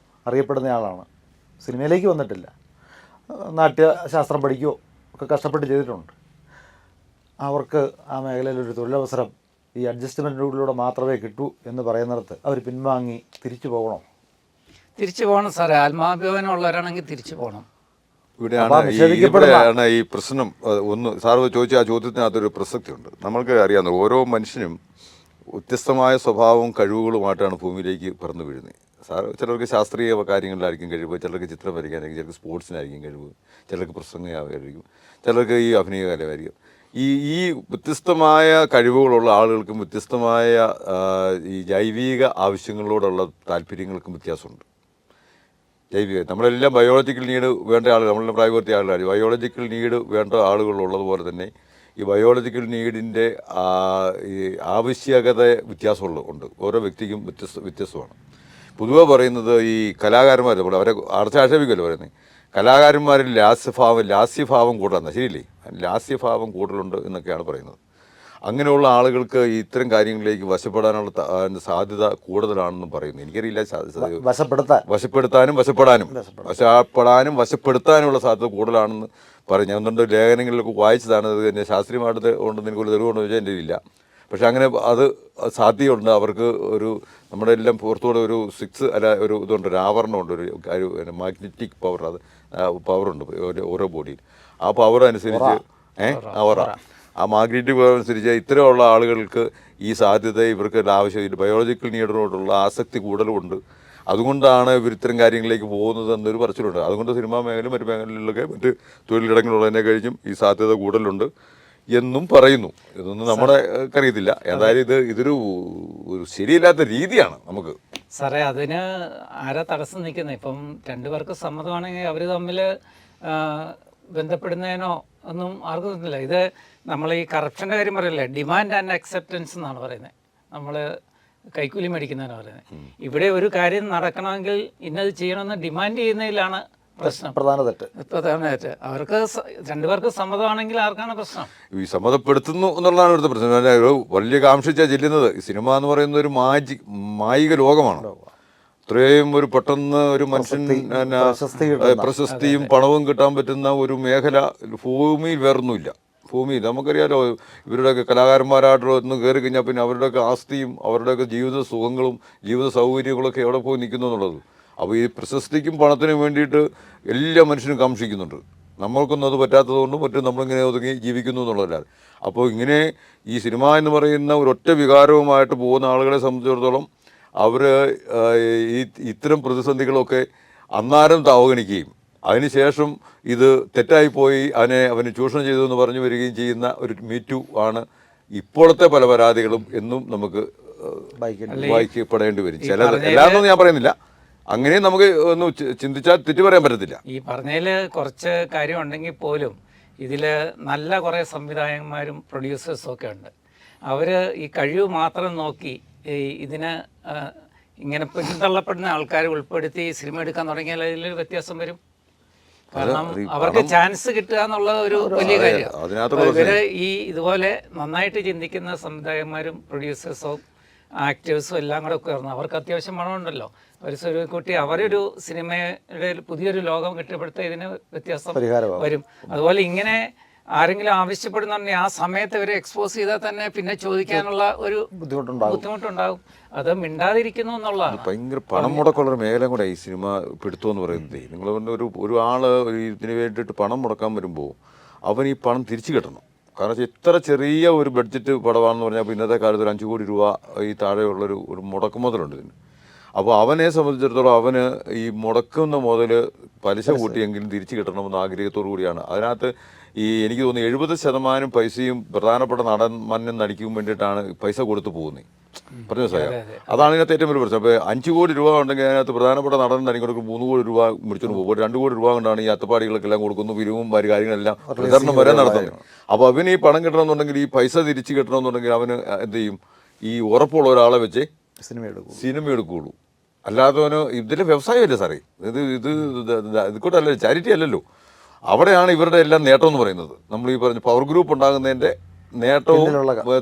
അറിയപ്പെടുന്ന ആളാണ്, സിനിമയിലേക്ക് വന്നിട്ടില്ല, നാട്യശാസ്ത്രം പഠിക്കുകയോ ഒക്കെ കഷ്ടപ്പെട്ട് ചെയ്തിട്ടുണ്ട്. അവർക്ക് ആ മേഖലയിലൊരു തൊഴിലവസരം ഈ അഡ്ജസ്റ്റ്മെൻറ്റിലൂടെ മാത്രമേ കിട്ടൂ എന്ന് പറയുന്നിടത്ത് അവർ പിൻവാങ്ങി തിരിച്ചു പോകണോ? തിരിച്ചു പോകണം സാറേ. ആത്മാഭിമാനമുള്ളവരാണെങ്കിൽ തിരിച്ചു പോകണം. ഇവിടെയാണ് ഈ പ്രശ്നം. ഒന്ന് സാറ് ചോദിച്ച ആ ചോദ്യത്തിനകത്തൊരു പ്രസക്തിയുണ്ട്. നമ്മൾക്ക് അറിയാവുന്ന ഓരോ മനുഷ്യനും വ്യത്യസ്തമായ സ്വഭാവവും കഴിവുകളുമായിട്ടാണ് ഭൂമിയിലേക്ക് പിറന്നു വീഴുന്നത്. സാർ ചിലർക്ക് ശാസ്ത്രീയ കാര്യങ്ങളിലായിരിക്കും കഴിവ്, ചിലർക്ക് ചിത്രം വരയ്ക്കാനായിരിക്കും, ചിലർക്ക് സ്പോർട്സിനായിരിക്കും കഴിവ്, ചിലർക്ക് പ്രസംഗമായിരിക്കും, ചിലർക്ക് ഈ അഭിനയകലമായിരിക്കും. ഈ വ്യത്യസ്തമായ കഴിവുകളുള്ള ആളുകൾക്കും വ്യത്യസ്തമായ ഈ ജൈവിക ആവശ്യങ്ങളോടുള്ള താല്പര്യങ്ങൾക്കും വ്യത്യാസമുണ്ട്. ജൈവിക നമ്മളെല്ലാം ബയോളജിക്കൽ നീഡ് വേണ്ട ആളുകൾ, നമ്മളെല്ലാം പ്രായപൂർത്തിയ ആളുകളാണ്. ബയോളജിക്കൽ നീഡ് വേണ്ട ആളുകളുള്ളതുപോലെ തന്നെ ഈ ബയോളജിക്കൽ നീഡിൻ്റെ ഈ ആവശ്യകത വ്യത്യാസമുണ്ട്. ഓരോ വ്യക്തിക്കും വ്യത്യസ്തമാണ്. പൊതുവെ പറയുന്നത് ഈ കലാകാരന്മാർ നമ്മൾ അവരെ അടച്ചാക്ഷേപിക്കുമല്ലോ പറയുന്നത്, കലാകാരന്മാരിൽ ലാസ്യഭാവം കൂടുതലാണ്. ശരിയില്ലേ? ലാസ്യഭാവം കൂടുതലുണ്ട് എന്നൊക്കെയാണ് പറയുന്നത്. അങ്ങനെയുള്ള ആളുകൾക്ക് ഇത്തരം കാര്യങ്ങളിലേക്ക് വശപ്പെടാനുള്ള സാധ്യത കൂടുതലാണെന്നും പറയുന്നു. എനിക്കറിയില്ല, വശപ്പെടുത്താനും വശപ്പെടുത്താനുമുള്ള സാധ്യത കൂടുതലാണെന്ന് പറയും. ഞാൻ ഒന്നുകൊണ്ട് ലേഖനങ്ങളിലൊക്കെ വായിച്ചതാണ്. അത് തന്നെ ശാസ്ത്രീയമായിട്ട് ഉണ്ടെന്ന് എനിക്കൊരു തെളിവുണ്ടെന്ന് വെച്ചാൽ എൻ്റെ ഇല്ല. പക്ഷെ അങ്ങനെ അത് സാധ്യതയുണ്ട്. അവർക്ക് ഒരു നമ്മുടെ എല്ലാം പുറത്തൂടെ ഒരു ഒരു ഇതുണ്ട്, ഒരു ആവരണമുണ്ട്, ഒരു മാഗ്നറ്റിക് പവർ, അത് പവറുണ്ട് ഓരോ ബോഡിയിൽ. ആ പവർ അനുസരിച്ച് ആ മാഗ്നറ്റിക് പവർ അനുസരിച്ച് ഇത്തരമുള്ള ആളുകൾക്ക് ഈ സാധ്യത ഇവർക്ക് ആവശ്യമില്ല. ബയോളജിക്കൽ നീഡിനോടുള്ള ആസക്തി കൂടുതലുണ്ട്. അതുകൊണ്ടാണ് ഇവർ ഇത്തരം കാര്യങ്ങളിലേക്ക് പോകുന്നത് എന്നൊരു പറച്ചിലുണ്ട്. അതുകൊണ്ട് സിനിമാ മേഖലയും മറ്റു മേഖലകളിലൊക്കെ മറ്റ് തൊഴിലിടങ്ങളുള്ളതിനെ കഴിഞ്ഞും ഈ സാധ്യത കൂടുതലുണ്ട് എന്നും പറയുന്നു. ഇതൊന്നും നമ്മുടെ അറിയത്തില്ല. എന്തായാലും ഇതൊരു ശരിയില്ലാത്ത രീതിയാണ് നമുക്ക്. സാറേ, അതിന് ആരാ തടസ്സം നിൽക്കുന്നത്? ഇപ്പം രണ്ടുപേർക്ക് സമ്മതമാണെങ്കിൽ അവർ തമ്മിൽ ബന്ധപ്പെടുന്നതിനോ ഒന്നും ആർക്കും തോന്നില്ല. ഇത് നമ്മൾ ഈ കറപ്ഷൻ്റെ കാര്യം പറയില്ലേ, ഡിമാൻഡ് ആൻഡ് അക്സെപ്റ്റൻസ് എന്നാണ് പറയുന്നത്. നമ്മൾ കൈക്കൂലി മേടിക്കുന്നതാണ് പറയുന്നത്. ഇവിടെ ഒരു കാര്യം നടക്കണമെങ്കിൽ ഇന്നത് ചെയ്യണമെന്ന് ഡിമാൻഡ് ചെയ്യുന്നതിലാണ് പ്രശ്നം, പ്രധാന തെറ്റ്. അവർക്ക് രണ്ടുപേർക്ക് സമ്മതമാണെങ്കിൽ ആർക്കാണ് പ്രശ്നം? ഈ സമ്മതപ്പെടുത്തുന്നു എന്നുള്ളതാണ് ഇവിടുത്തെ പ്രശ്നം. ഒരു വലിയ കാംക്ഷിച്ചാണ് ചെല്ലുന്നത്. സിനിമ എന്ന് പറയുന്ന ഒരു മായിക ലോകമാണ്. ഇത്രയും ഒരു പെട്ടെന്ന് ഒരു മനുഷ്യൻ പ്രശസ്തിയും പണവും കിട്ടാൻ പറ്റുന്ന ഒരു മേഖല ഭൂമിയിൽ വേറൊന്നുമില്ല. ഭൂമിയിൽ നമുക്കറിയാലോ, ഇവരുടെയൊക്കെ കലാകാരന്മാരായിട്ടൊന്ന് കയറി കഴിഞ്ഞാൽ പിന്നെ അവരുടെയൊക്കെ ആസ്തിയും അവരുടെയൊക്കെ ജീവിത സുഖങ്ങളും ജീവിത സൗകര്യങ്ങളൊക്കെ എവിടെ പോയി നിൽക്കുന്നു എന്നുള്ളത്. അപ്പോൾ ഈ പ്രശസ്തിക്കും പണത്തിനും വേണ്ടിയിട്ട് എല്ലാ മനുഷ്യനും കാംക്ഷിക്കുന്നുണ്ട്. നമ്മൾക്കൊന്നും അത് പറ്റാത്തതുകൊണ്ടും മറ്റും നമ്മളിങ്ങനെ ഒതുങ്ങി ജീവിക്കുന്നു എന്നുള്ളതല്ലാതെ. അപ്പോൾ ഇങ്ങനെ ഈ സിനിമ എന്ന് പറയുന്ന ഒരൊറ്റ വികാരവുമായിട്ട് പോകുന്ന ആളുകളെ സംബന്ധിച്ചിടത്തോളം അവർ ഇത്തരം പ്രതിസന്ധികളൊക്കെ അന്നേരം അവഗണിക്കുകയും അതിനുശേഷം ഇത് തെറ്റായിപ്പോയി അവന് ചൂഷണം ചെയ്തു എന്ന് പറഞ്ഞു വരികയും ചെയ്യുന്ന ഒരു മീറ്റു ആണ് ഇപ്പോഴത്തെ പല പരാതികളും എന്നും നമുക്ക് വായിക്കപ്പെടേണ്ടി വരും. ചിലത് എല്ലാമെന്നൊന്നും ഞാൻ പറയുന്നില്ല. അങ്ങനെ നമുക്ക് ഒന്ന് ചിന്തിച്ചാൽ തെറ്റു പറയാൻ പറ്റത്തില്ല. ഈ പറഞ്ഞതിൽ കുറച്ച് കാര്യം ഉണ്ടെങ്കിൽ പോലും ഇതിൽ നല്ല കുറേ സംവിധായകന്മാരും പ്രൊഡ്യൂസേഴ്സും ഒക്കെ ഉണ്ട്. അവർ ഈ കഴിവ് മാത്രം നോക്കി ഇതിന് ഇങ്ങനെ പിന്തള്ളപ്പെടുന്ന ആൾക്കാരെ ഉൾപ്പെടുത്തി സിനിമ എടുക്കാൻ തുടങ്ങിയാൽ അതിൽ വ്യത്യാസം വരും. കാരണം അവർക്ക് ചാൻസ് കിട്ടുക എന്നുള്ള ഒരു വലിയ കാര്യമാണ്. ഇവര് ഈ ഇതുപോലെ നന്നായിട്ട് ചിന്തിക്കുന്ന സംവിധായകന്മാരും പ്രൊഡ്യൂസേഴ്സും ആക്ടേഴ്സും എല്ലാം കൂടെ ചേർന്ന് അവർക്ക് അത്യാവശ്യം പണമുണ്ടല്ലോ, ഒരു സ്വരൂപക്കൂട്ടി അവരൊരു സിനിമയുടെ പുതിയൊരു ലോകം കെട്ടിപ്പടുത്ത ഇതിന് വ്യത്യാസം വരും. അതുപോലെ ഇങ്ങനെ ആരെങ്കിലും ആവശ്യപ്പെടുന്നുണ്ടെങ്കിൽ ആ സമയത്ത് ഇവരെ എക്സ്പോസ് ചെയ്താൽ തന്നെ പിന്നെ ചോദിക്കാനുള്ള ഒരു ബുദ്ധിമുട്ടുണ്ടാകും. അത് മിണ്ടാതിരിക്കുന്നു എന്നുള്ളതാണ്. ഭയങ്കര പണം മുടക്കമുള്ളൊരു മേഖല കൂടെ ഈ സിനിമ പിടുത്തമെന്ന് പറയുന്നത്. നിങ്ങൾ ഒരാൾ ഇതിന് വേണ്ടിയിട്ട് പണം മുടക്കാൻ വരുമ്പോൾ അവൻ ഈ പണം തിരിച്ചു കിട്ടണം. കാരണം ഇത്ര ചെറിയ ഒരു ബഡ്ജറ്റ് പടമാണെന്ന് പറഞ്ഞാൽ ഇന്നത്തെ കാലത്ത് ഒരു 5 കോടി രൂപ ഈ താഴെയുള്ളൊരു മുടക്കുമുതലുണ്ട് ഇതിന്. അപ്പോൾ അവനെ സംബന്ധിച്ചിടത്തോളം അവന് ഈ മുടക്കുന്ന മുതൽ പലിശ കൂട്ടിയെങ്കിലും തിരിച്ചു കിട്ടണമെന്ന ആഗ്രഹത്തോടു കൂടിയാണ്. അതിനകത്ത് എനിക്ക് തോന്നുന്നു 70% പൈസയും പ്രധാനപ്പെട്ട നടന്മാരും നടിക്കും വേണ്ടിയിട്ടാണ് പൈസ കൊടുത്തു പോകുന്നത്. പറഞ്ഞ സാറേ, അതാണ് ഇതിനകത്ത് ഏറ്റവും വലിയ പ്രശ്നം. അപ്പോൾ 5 കോടി രൂപ ഉണ്ടെങ്കിൽ അതിനകത്ത് പ്രധാനപ്പെട്ട നടൻ നടിക്കും 3 കോടി രൂപ മുടിച്ചുകൊണ്ട് പോകും. 2 കോടി രൂപ കൊണ്ടാണ് ഈ അത്തപ്പാടികൾക്കെല്ലാം കൊടുക്കുന്നു, പിരിവും കാര്യങ്ങളെല്ലാം പ്രചരണം വരെ നടത്തുന്നത്. അപ്പോൾ അവന് ഈ പണം കിട്ടണമെന്നുണ്ടെങ്കിൽ, ഈ പൈസ തിരിച്ച് കിട്ടണമെന്നുണ്ടെങ്കിൽ അവന് എന്ത് ചെയ്യും? ഈ ഉറപ്പുള്ള ഒരാളെ വെച്ച് സിനിമ എടുക്കുകയുള്ളൂ. അല്ലാത്തവന് ഇതിലെ വ്യവസായമല്ലേ സാറേ, ഇതുകൂട്ടല്ല, ചാരിറ്റി അല്ലല്ലോ. അവിടെയാണ് ഇവരുടെ എല്ലാം നേട്ടം എന്ന് പറയുന്നത്. നമ്മൾ ഈ പറഞ്ഞ പവർ ഗ്രൂപ്പ് ഉണ്ടാകുന്നതിൻ്റെ നേട്ടവും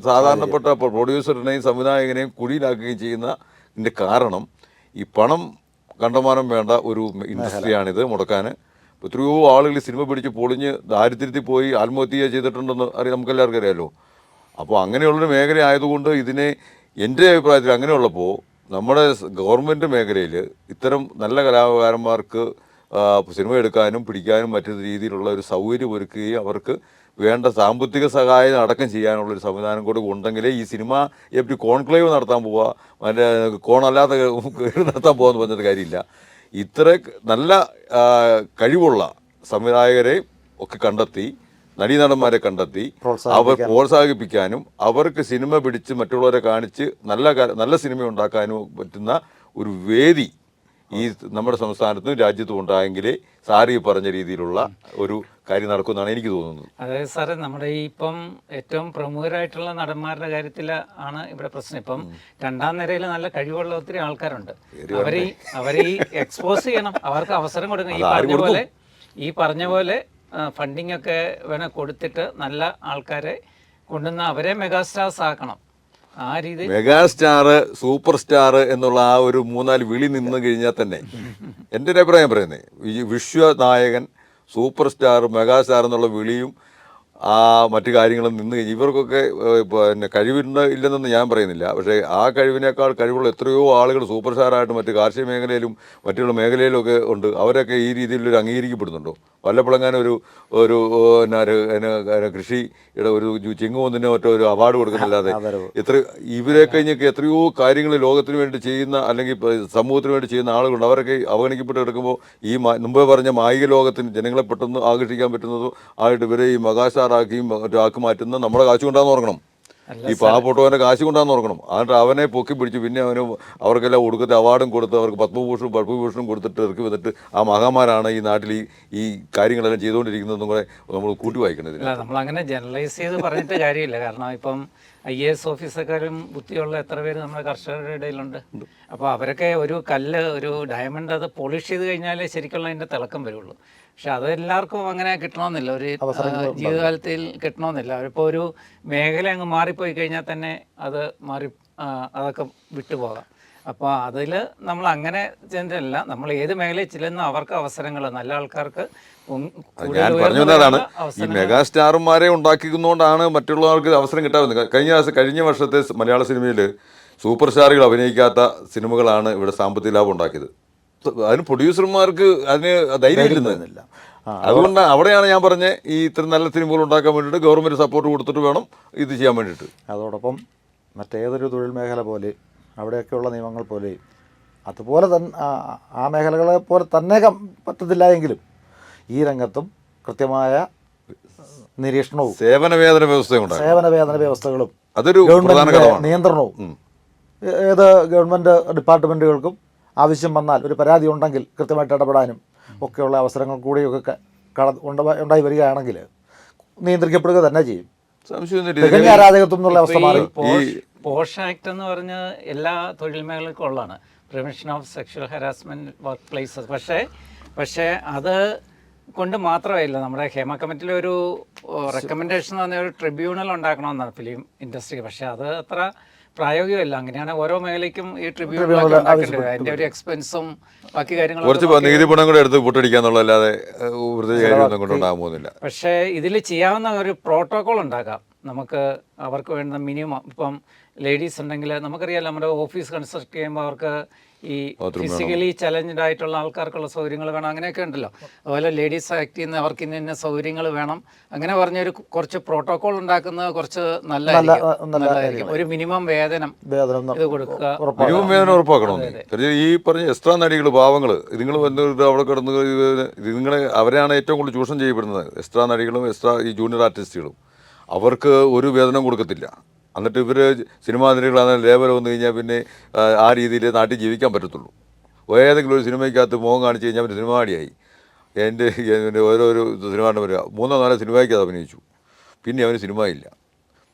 സാധാരണപ്പെട്ട പ്രൊഡ്യൂസറിനെയും സംവിധായകനെയും കുഴിയിലാക്കുകയും ചെയ്യുന്നതിൻ്റെ കാരണം ഈ പണം കണ്ടമാനം വേണ്ട ഒരു ഇൻഡസ്ട്രിയാണിത് മുടക്കാൻ. എത്രയോ ആളുകൾ സിനിമ പിടിച്ച് പൊളിഞ്ഞ് ദാരിദ്ര്യത്തിൽ പോയി ആത്മഹത്യ ചെയ്തിട്ടുണ്ടെന്ന് നമുക്കെല്ലാവർക്കും അറിയാമല്ലോ. അപ്പോൾ അങ്ങനെയുള്ളൊരു മേഖല ആയതുകൊണ്ട് ഇതിനെ എൻ്റെ അഭിപ്രായത്തിൽ അങ്ങനെയുള്ളപ്പോൾ നമ്മുടെ ഗവൺമെൻറ് മേഖലയിൽ ഇത്തരം നല്ല കലാകാരന്മാർക്ക് സിനിമ എടുക്കാനും പിടിക്കാനും മറ്റു രീതിയിലുള്ള ഒരു സൗകര്യം ഒരുക്കുകയും അവർക്ക് വേണ്ട സാമ്പത്തിക സഹായം അടക്കം ചെയ്യാനുള്ളൊരു സംവിധാനം കൂടെ ഉണ്ടെങ്കിലേ ഈ സിനിമ എപ്പറ്റി കോൺക്ലേവ് നടത്താൻ പോവുക, മറ്റേ കോണല്ലാത്ത നടത്താൻ പോകാന്ന് പറഞ്ഞിട്ട് കാര്യമില്ല. ഇത്ര നല്ല കഴിവുള്ള സംവിധായകരെ ഒക്കെ കണ്ടെത്തി, നടീനടന്മാരെ കണ്ടെത്തി അവർ പ്രോത്സാഹിപ്പിക്കാനും അവർക്ക് സിനിമ പിടിച്ച് മറ്റുള്ളവരെ കാണിച്ച് നല്ല സിനിമ ഉണ്ടാക്കാനും പറ്റുന്ന ഒരു വേദി ഈ നമ്മുടെ സംസ്ഥാനത്തും രാജ്യത്തും ഉണ്ടായെങ്കിലേ സാറി പറഞ്ഞ രീതിയിലുള്ള ഒരു കാര്യം നടക്കുമെന്നാണ് എനിക്ക് തോന്നുന്നത്. അതായത് സാറേ, നമ്മുടെ ഈ ഇപ്പം ഏറ്റവും പ്രമുഖരായിട്ടുള്ള നടന്മാരുടെ കാര്യത്തിൽ ആണ് ഇവിടെ പ്രശ്നം. ഇപ്പം രണ്ടാം നിരയിൽ നല്ല കഴിവുള്ള ഒത്തിരി ആൾക്കാരുണ്ട്. അവരെ എക്സ്പോസ് ചെയ്യണം, അവർക്ക് അവസരം കൊടുക്കണം. ഈ പറഞ്ഞ പോലെ ഫണ്ടിങ് ഒക്കെ വേണം കൊടുത്തിട്ട് നല്ല ആൾക്കാരെ കൊണ്ടുവന്ന് അവരെ മെഗാസ്റ്റാർസ് ആക്കണം. ആ രീതി മെഗാസ്റ്റാർ, സൂപ്പർ സ്റ്റാർ എന്നുള്ള ആ ഒരു 3-4 വിളി നിന്ന് കഴിഞ്ഞാൽ തന്നെ എൻ്റെ ഒരു അഭിപ്രായം പറയുന്നത് ഈ വിശ്വനായകൻ, സൂപ്പർ സ്റ്റാർ, മെഗാസ്റ്റാർ എന്നുള്ള വിളിയും ആ മറ്റു കാര്യങ്ങളും നിന്ന് കഴിഞ്ഞ് ഇവർക്കൊക്കെ പിന്നെ കഴിവുണ്ട് ഇല്ലെന്നൊന്നും ഞാൻ പറയുന്നില്ല. പക്ഷേ ആ കഴിവിനേക്കാൾ കഴിവുള്ള എത്രയോ ആളുകൾ സൂപ്പർ സ്റ്റാറായിട്ട് മറ്റ് കാർഷിക മേഖലയിലും മറ്റുള്ള മേഖലയിലും ഒക്കെ ഉണ്ട്. അവരൊക്കെ ഈ രീതിയിലൊരു അംഗീകരിക്കപ്പെടുന്നുണ്ടോ? വല്ലപ്പോഴെങ്ങാനും ഒരു കൃഷിയുടെ ഒരു ചെങ്ങുമൊന്നിനോ മറ്റോ ഒരു അവാർഡ് കൊടുക്കുന്നില്ലാതെ ഇവരെ കഴിഞ്ഞൊക്കെ എത്രയോ കാര്യങ്ങൾ ലോകത്തിന് വേണ്ടി ചെയ്യുന്ന അല്ലെങ്കിൽ സമൂഹത്തിന് വേണ്ടി ചെയ്യുന്ന ആളുകളുണ്ട്. അവരൊക്കെ അവഗണിക്കപ്പെട്ട് കിടക്കുമ്പോൾ ഈ മുമ്പേ പറഞ്ഞ മായിക ലോകത്തിന് ജനങ്ങളെ പെട്ടെന്ന് ആകർഷിക്കാൻ പറ്റുന്നതോ ആയിട്ട് ഇവരെ ഈ മെഗാസ്റ്റാറാക്കിയും ആക്കി മാറ്റുന്ന നമ്മുടെ കാശ് കൊണ്ടാന്ന് ഓർക്കണം. ഈ പാവപ്പെട്ടവൻ്റെ കാശ് കൊണ്ടാന്ന് ഓർക്കണം. എന്നിട്ട് അവനെ പൊക്കി പിടിച്ച് പിന്നെ അവർക്കെല്ലാം കൊടുക്കത്തെ അവാർഡും കൊടുത്ത് അവർക്ക് പത്മഭൂഷണും കൊടുത്തിട്ട് ഇറക്കി വന്നിട്ട് ആ മഹാന്മാരാണ് ഈ നാട്ടിൽ ഈ കാര്യങ്ങളെല്ലാം ചെയ്തുകൊണ്ടിരിക്കുന്നതെന്നും കൂടെ നമ്മൾ കൂട്ടി വായിക്കണത്. നമ്മളങ്ങനെ ജനറലൈസ് ചെയ്ത് പറഞ്ഞിട്ട് കാര്യമില്ല. കാരണം ഇപ്പം IAS ഓഫീസർക്കാരും ബുദ്ധിയുള്ള എത്ര പേര് നമ്മുടെ കർഷകരുടെ ഇടയിലുണ്ട്. അപ്പോൾ അവരൊക്കെ ഒരു കല്ല്, ഒരു ഡയമണ്ട് അത് പോളിഷ് ചെയ്ത് കഴിഞ്ഞാലേ ശരിക്കുള്ള അതിൻ്റെ തിളക്കം വരുള്ളൂ. പക്ഷെ അത് എല്ലാവർക്കും അങ്ങനെ കിട്ടണമെന്നില്ല, ഒരു ജീവിതകാലത്തിൽ കിട്ടണമെന്നില്ല. അവരിപ്പോൾ ഒരു മേഖല അങ്ങ് മാറിപ്പോയി കഴിഞ്ഞാൽ തന്നെ അത് അതൊക്കെ വിട്ടുപോകാം. അപ്പോൾ അതിൽ നമ്മൾ അങ്ങനെ ചിന്തയല്ല, നമ്മൾ ഏത് മേഖലയിൽ ചെല്ലുന്ന അവർക്ക് അവസരങ്ങൾ, നല്ല ആൾക്കാർക്ക്. ഞാൻ പറഞ്ഞു വന്നതാണ്, ഈ മെഗാസ്റ്റാർമാരെ ഉണ്ടാക്കിക്കുന്നതുകൊണ്ടാണ് മറ്റുള്ളവർക്ക് അവസരം കിട്ടാവുന്നത്. കഴിഞ്ഞ വർഷത്തെ മലയാള സിനിമയിൽ സൂപ്പർ സ്റ്റാറുകൾ അഭിനയിക്കാത്ത സിനിമകളാണ് ഇവിടെ സാമ്പത്തിക ലാഭം ഉണ്ടാക്കിയത്. അതിന് പ്രൊഡ്യൂസർമാർക്ക് അതിന് ധൈര്യമില്ലെന്നില്ല. അതുകൊണ്ട് അവിടെയാണ് ഞാൻ പറഞ്ഞത്, ഈ ഇത്ര നല്ല സിനിമകൾ ഉണ്ടാക്കാൻ വേണ്ടിയിട്ട് ഗവൺമെൻറ് സപ്പോർട്ട് കൊടുത്തിട്ട് വേണം ഇത് ചെയ്യാൻ വേണ്ടിയിട്ട്. അതോടൊപ്പം മറ്റേതൊരു തൊഴിൽ മേഖല പോലെ അവിടെയൊക്കെയുള്ള നിയമങ്ങൾ പോലെ അതുപോലെ തന്നെ ആ മേഖലകളെ പോലെ തന്നെ പറ്റത്തില്ല എങ്കിലും ഈ രംഗത്തും കൃത്യമായ നിരീക്ഷണവും സേവന വേതന വ്യവസ്ഥകളും അതൊരു നിയന്ത്രണവും ഏത് ഗവൺമെൻറ് ഡിപ്പാർട്ട്മെൻറ്റുകൾക്കും ആവശ്യം വന്നാൽ ഒരു പരാതി ഉണ്ടെങ്കിൽ കൃത്യമായിട്ട് ഇടപെടാനും ഒക്കെയുള്ള അവസരങ്ങൾ കൂടിയൊക്കെ ഉണ്ടായി വരികയാണെങ്കിൽ നിയന്ത്രിക്കപ്പെടുക തന്നെ ചെയ്യും. അരാജകത്വം എന്നുള്ള അവസ്ഥ മാറി. പോഷ് ആക്ട് എന്ന് പറഞ്ഞ എല്ലാ തൊഴിൽ മേഖലകൾക്കും ഉള്ളതാണ്, prevention of sexual harassment work places. പക്ഷേ അത് കൊണ്ട് മാത്രമായില്ല. നമ്മുടെ ഹേമ കമ്മിറ്റിയിലെ ഒരു റെക്കമെൻഡേഷൻ എന്ന് പറഞ്ഞാൽ ഒരു ട്രിബ്യൂണൽ ഉണ്ടാക്കണമെന്നാണ് ഫിലിം ഇൻഡസ്ട്രിക്ക്. പക്ഷേ അത് അത്ര പ്രായോഗികമല്ല. അങ്ങനെയാണ് ഓരോ മേഖലയ്ക്കും ഈ ട്രിബ്യൂണൽ ഉണ്ടാക്കേണ്ടത്. അതിൻ്റെ ഒരു എക്സ്പെൻസും ബാക്കി കാര്യങ്ങളും കുറച്ച് നികുതി പണം കൂടെ എടുത്ത് പൊട്ടടിക്കാന്നുള്ളതല്ലാതെ കൊണ്ടുണ്ടാകാൻ പോകുന്നില്ല. പക്ഷേ ഇതിൽ ചെയ്യാവുന്ന ഒരു പ്രോട്ടോകോൾ ഉണ്ടാക്കാം. നമുക്ക് അവർക്ക് വേണ്ട മിനിമം, ഇപ്പം ലേഡീസ് ഉണ്ടെങ്കിൽ നമുക്കറിയാമല്ലോ, നമ്മുടെ ഓഫീസ് കൺസ്ട്രക്ട് ചെയ്യുമ്പോൾ അവർക്ക് ഈ ഫിസിക്കലി ചലഞ്ച്ഡ് ആയിട്ടുള്ള ആൾക്കാർക്കുള്ള സൗകര്യങ്ങൾ വേണം, അങ്ങനെയൊക്കെ ഉണ്ടല്ലോ. അതുപോലെ ലേഡീസ് ആക്ട് ചെയ്യുന്ന അവർക്ക് ഇന്ന സൗകര്യങ്ങൾ വേണം, അങ്ങനെ പറഞ്ഞൊരു കുറച്ച് പ്രോട്ടോകോൾ ഉണ്ടാക്കുന്നത് കുറച്ച് നല്ലതായിരിക്കും. ഒരു മിനിമം വേതനം ഇത് കൊടുക്കുക, മിനിമം വേതനം ഉറപ്പാക്കണം. ഈ പറഞ്ഞ എക്സ്ട്രാ നടികൾ, പാവങ്ങൾ, നിങ്ങൾ വന്നിട്ട് അവിടെ കിടന്ന് നിങ്ങളെ അവരെയാണ് ഏറ്റവും കൂടുതൽ ചൂഷണം ചെയ്യപ്പെടുന്നത്. എക്സ്ട്രാ നടികളും ഈ ജൂനിയർ ആർട്ടിസ്റ്റുകളും അവർക്ക് ഒരു വേതനം കൊടുക്കത്തില്ല. എന്നിട്ട് ഇവർ സിനിമാ നടികളാണ് ലേബർ വന്നു കഴിഞ്ഞാൽ പിന്നെ ആ രീതിയിൽ നാട്ടിൽ ജീവിക്കാൻ പറ്റത്തുള്ളൂ. ഏതെങ്കിലും ഒരു സിനിമയ്ക്കകത്ത് മുഖം കാണിച്ച് കഴിഞ്ഞാൽ അവൻ്റെ സിനിമ നടിയായി. എൻ്റെ ഓരോരോ സിനിമ വരിക 3-4 സിനിമയ്ക്ക് അത് അഭിനയിച്ചു, പിന്നെ അവന് സിനിമ ഇല്ല,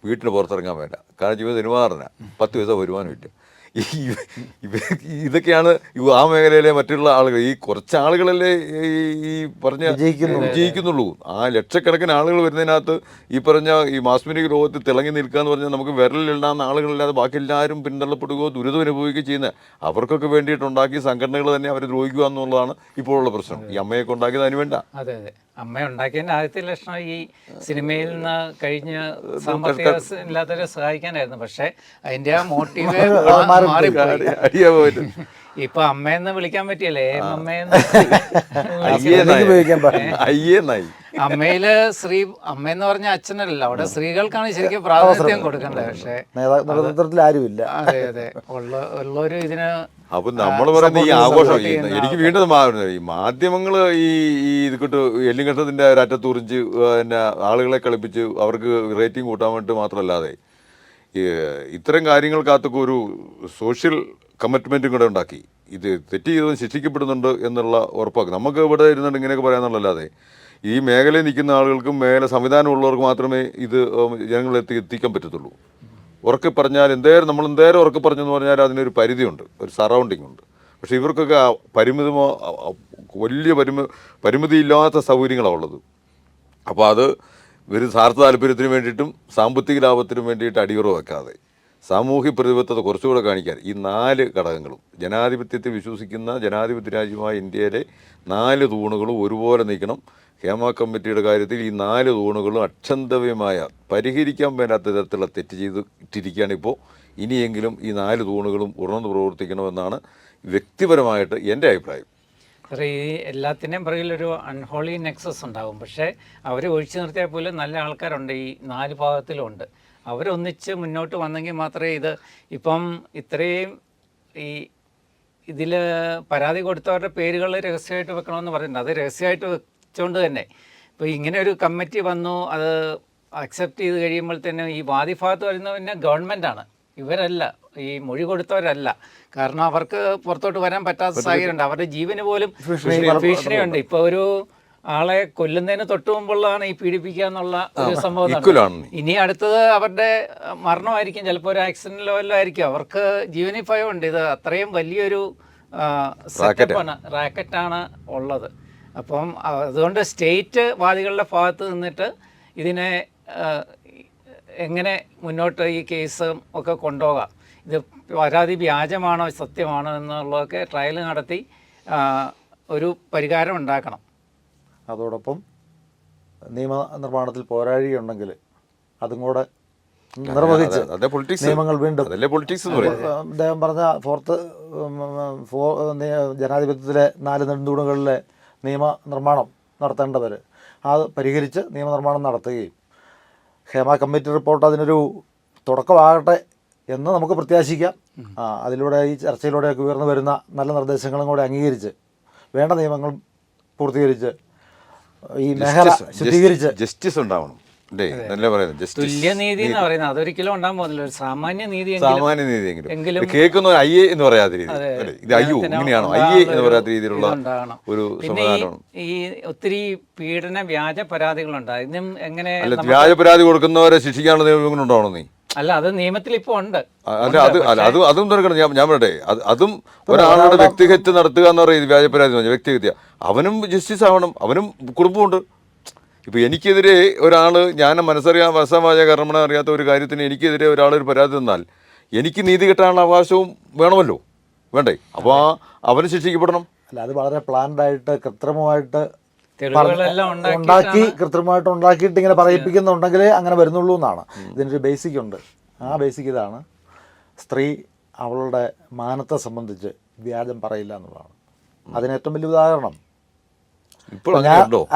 വീട്ടിന് പുറത്തിറങ്ങാൻ വേണ്ട. കാരണം ജീവിതം സിനിമ പറഞ്ഞാൽ 10 പൈസ വരുമാനമില്ല. ഇതൊക്കെയാണ് ആ മേഖലയിലെ മറ്റുള്ള ആളുകൾ. ഈ കുറച്ച് ആളുകളല്ലേ ഈ പറഞ്ഞ വിജയിക്കുന്നുള്ളൂ. ആ ലക്ഷക്കണക്കിന് ആളുകൾ വരുന്നതിനകത്ത് ഈ പറഞ്ഞ ഈ മാസ് മീഡിയ ലോകത്ത് തിളങ്ങി നിൽക്കുക എന്ന് പറഞ്ഞാൽ നമുക്ക് വിരലിലുണ്ടാകുന്ന ആളുകളില്ലാതെ ബാക്കി എല്ലാവരും പിന്തള്ളപ്പെടുകയോ ദുരിതം അനുഭവിക്കുകയോ ചെയ്യുന്ന അവർക്കൊക്കെ വേണ്ടിയിട്ടുണ്ടാക്കിയ സംഘടനകൾ തന്നെ അവരെ ദ്രോഹിക്കുക എന്നുള്ളതാണ് ഇപ്പോഴുള്ള പ്രശ്നം. ഈ അമ്മയൊക്കെ ഉണ്ടാക്കിയത് അതിന് വേണ്ട. അതെ അതെ, അമ്മ ഉണ്ടാക്കിയതിൻ്റെ ആദ്യത്തെ ലക്ഷണം ഈ സിനിമയിൽ നിന്ന് കഴിഞ്ഞ സാമ്പത്തിക ഇല്ലാത്തവരെ സഹായിക്കാനായിരുന്നു. പക്ഷെ അതിന്റെ ആ മോട്ടീവ് ഇപ്പൊ അമ്മയെന്ന് വിളിക്കാൻ പറ്റിയല്ലേ, അമ്മയില് അമ്മയെന്ന് പറഞ്ഞ അച്ഛനല്ല, അവിടെ സ്ത്രീകൾക്കാണ് ശരിക്കും പ്രാതിനിധ്യം കൊടുക്കേണ്ടത്. പക്ഷേ നേതൃത്വത്തിൽ ആരുമില്ല. അതെ ഉള്ളൊരു ഇതിന്. അപ്പൊ നമ്മൾ പറയുന്ന ഈ ആഘോഷം എനിക്ക് വീണ്ടും ഈ മാധ്യമങ്ങൾ ഈ ഇതിട്ട് എല്ലിങ്കട്ടത്തിന്റെ ഒരറ്റത്തുറിഞ്ച് പിന്നെ ആളുകളെ കളിപ്പിച്ച് അവർക്ക് റേറ്റിംഗ് കൂട്ടാൻ വേണ്ടി മാത്രമല്ലാതെ ഇത്തരം കാര്യങ്ങൾക്കകത്തൊക്കെ ഒരു സോഷ്യൽ കമ്മിറ്റ്മെൻറ്റും കൂടെ ഉണ്ടാക്കി ഇത് തെറ്റ് ചെയ്തതും ശിക്ഷിക്കപ്പെടുന്നുണ്ട് എന്നുള്ള ഉറപ്പാക്കി. നമുക്ക് ഇവിടെ ഇരുന്നുകൊണ്ട് ഇങ്ങനെയൊക്കെ പറയാമെന്നുള്ളല്ലാതെ ഈ മേഖലയിൽ നിൽക്കുന്ന ആളുകൾക്കും മേഖല സംവിധാനമുള്ളവർക്ക് മാത്രമേ ഇത് എത്തിക്കാൻ പറ്റത്തുള്ളൂ. ഉറക്കെ പറഞ്ഞാൽ നമ്മൾ എന്തേരം ഉറക്കെ പറഞ്ഞെന്ന് പറഞ്ഞാൽ അതിനൊരു പരിധിയുണ്ട്, ഒരു സറൗണ്ടിങ് ഉണ്ട്. പക്ഷേ ഇവർക്കൊക്കെ വലിയ പരിമിതിയില്ലാത്ത സൗകര്യങ്ങളാണ് ഉള്ളത്. അപ്പോൾ അത് ഒരു സ്വാർത്ഥ താല്പര്യത്തിന് വേണ്ടിയിട്ടും സാമ്പത്തിക ലാഭത്തിനും വേണ്ടിയിട്ട് അടിയുറവ് വെക്കാതെ സാമൂഹ്യ പ്രതിബദ്ധത കുറച്ചുകൂടെ കാണിക്കാൻ ഈ 4 ഘടകങ്ങളും, ജനാധിപത്യത്തെ വിശ്വസിക്കുന്ന ജനാധിപത്യ രാജ്യമായ ഇന്ത്യയിലെ 4 തൂണുകളും ഒരുപോലെ നീക്കണം. ഹേമ കമ്മിറ്റിയുടെ കാര്യത്തിൽ ഈ 4 തൂണുകളും അക്ഷന്തവ്യമായ പരിഹരിക്കാൻ മേലാത്ത തരത്തിലുള്ള തെറ്റ് ചെയ്തിട്ടിരിക്കുകയാണ് ഇപ്പോൾ. ഇനിയെങ്കിലും ഈ 4 തൂണുകളും ഉണർന്ന് പ്രവർത്തിക്കണമെന്നാണ് വ്യക്തിപരമായിട്ട് എൻ്റെ അഭിപ്രായം. ഈ എല്ലാത്തിൻ്റെയും പുറകിലൊരു അൺഹോളി നെക്സസ് ഉണ്ടാകും. പക്ഷേ അവർ ഒഴിച്ചു നിർത്തിയാൽ പോലും നല്ല ആൾക്കാരുണ്ട് ഈ 4 ഭാഗത്തിലുമുണ്ട്. അവരൊന്നിച്ച് മുന്നോട്ട് വന്നെങ്കിൽ മാത്രമേ ഇപ്പം ഇത്രയും ഇതിൽ പരാതി കൊടുത്തവരുടെ പേരുകൾ രഹസ്യമായിട്ട് വെക്കണമെന്ന് പറയുന്നുണ്ട്. അത് രഹസ്യമായിട്ട് വെച്ചുകൊണ്ട് തന്നെ ഇപ്പോൾ ഇങ്ങനെ ഒരു കമ്മിറ്റി വന്നു, അത് അക്സെപ്റ്റ് ചെയ്ത് കഴിയുമ്പോഴത്തേനും ഈ വാദിഭാഗത്ത് വരുന്നത് പിന്നെ ഗവൺമെൻറ്റാണ്, ഇവരല്ല, ഈ മൊഴി കൊടുത്തവരല്ല. കാരണം അവർക്ക് പുറത്തോട്ട് വരാൻ പറ്റാത്ത സാഹചര്യമുണ്ട്. അവരുടെ ജീവന് പോലും ഭീഷണിയുണ്ട്. ഇപ്പോൾ ഒരു ആളെ കൊല്ലുന്നതിന് തൊട്ട് മുമ്പുള്ളതാണ് ഈ പീഡിപ്പിക്കുക എന്നുള്ള ഒരു സംഭവം. ഇനി അടുത്തത് അവരുടെ മരണമായിരിക്കും, ചിലപ്പോൾ ഒരു ആക്സിഡന്റ് ലെവലിലായിരിക്കും. അവർക്ക് ജീവനി ഭയമുണ്ട്. ഇത് അത്രയും വലിയൊരു സെറ്റപ്പാണ്, റാക്കറ്റാണ് ഉള്ളത്. അപ്പം അതുകൊണ്ട് സ്റ്റേറ്റ് വാദികളുടെ ഭാഗത്ത് നിന്നിട്ട് ഇതിനെ എങ്ങനെ മുന്നോട്ട് ഈ കേസും ഒക്കെ കൊണ്ടുപോകാം, ഇത് പരാതി വ്യാജമാണോ സത്യമാണോ എന്നുള്ളതൊക്കെ ട്രയൽ നടത്തി ഒരു പരിഹാരം ഉണ്ടാക്കണം. അതോടൊപ്പം നിയമനിർമ്മാണത്തിൽ പോരാഴിയുണ്ടെങ്കിൽ അതും കൂടെ നിർവഹിച്ച് നിയമങ്ങൾ വീണ്ടും അദ്ദേഹം പറഞ്ഞ ജനാധിപത്യത്തിലെ 4 നെടുന്തൂണുകളിലെ നിയമനിർമ്മാണം നടത്തേണ്ടവർ അത് പരിഹരിച്ച് നിയമനിർമ്മാണം നടത്തുകയും ഹേമ കമ്മിറ്റി റിപ്പോർട്ട് അതിനൊരു തുടക്കമാകട്ടെ എന്ന് നമുക്ക് പ്രത്യാശിക്കാം. അതിലൂടെ ഈ ചർച്ചയിലൂടെയൊക്കെ ഉയർന്നു വരുന്ന നല്ല നിർദ്ദേശങ്ങളും കൂടെ അംഗീകരിച്ച് വേണ്ട നിയമങ്ങൾ പൂർത്തീകരിച്ച് ഈ മേഖല ശുദ്ധീകരിച്ച് ജസ്റ്റിസ് ഉണ്ടാവണം. തുല്യനീതി എന്ന് പറയുന്നത് അതൊരിക്കലും ഉണ്ടാകാൻ പോകുന്നില്ല. ഒരു സാമാന്യ നീതി എങ്കിലും കേൾക്കുന്ന അയ്യേ എന്ന് പറയാത്ത രീതി, ഇത് അയ്യോ ഇങ്ങനെയാണോ അയ്യേ എന്ന് പറയാത്ത രീതിയിലുള്ള ഒരു സംവിധാനമാണ്. ഈ ഒത്തിരി പീഡന വ്യാജ പരാതികളുണ്ട്. അതിനും എങ്ങനെ വ്യാജ പരാതി കൊടുക്കുന്നവരെ ശിക്ഷിക്കാനുള്ള നിയമങ്ങൾ ഉണ്ടാവണം. നീ അല്ല, അത് നിയമത്തിൽ ഇപ്പോൾ ഉണ്ട്. അതും തുറക്കണം. ഞാൻ പറയട്ടെ, അതും ഒരാളുടെ വ്യക്തിഹത്യ നടത്തുക എന്ന് പറയുന്നത് വ്യാജ പരാതി വ്യക്തിഹത്യ. അവനും ജസ്റ്റിസ് ആവണം, അവനും കുടുംബമുണ്ട്. ഇപ്പോൾ എനിക്കെതിരെ ഒരാൾ, ഞാൻ മനസ്സറിയാൻ കർമ്മണ അറിയാത്ത ഒരു കാര്യത്തിന് എനിക്കെതിരെ ഒരാളൊരു പരാതി തന്നാൽ എനിക്ക് നീതി കിട്ടാനുള്ള അവകാശവും വേണമല്ലോ, വേണ്ടേ? അപ്പോൾ അവന് ശിക്ഷിക്കപ്പെടണം. അല്ല, അത് വളരെ പ്ലാൻഡായിട്ട് കൃത്രിമമായിട്ട് ഉണ്ടാക്കിയിട്ട് ഇങ്ങനെ പറയിപ്പിക്കുന്നുണ്ടെങ്കിലേ അങ്ങനെ വരുന്നുള്ളൂ എന്നാണ് ഇതിനൊരു ബേസിക് ഉണ്ട്. ആ ബേസിക് ഇതാണ്: സ്ത്രീ അവളുടെ മാനത്തെ സംബന്ധിച്ച് വ്യാജം പറയില്ല എന്നുള്ളതാണ്. അതിന് ഏറ്റവും വലിയ ഉദാഹരണം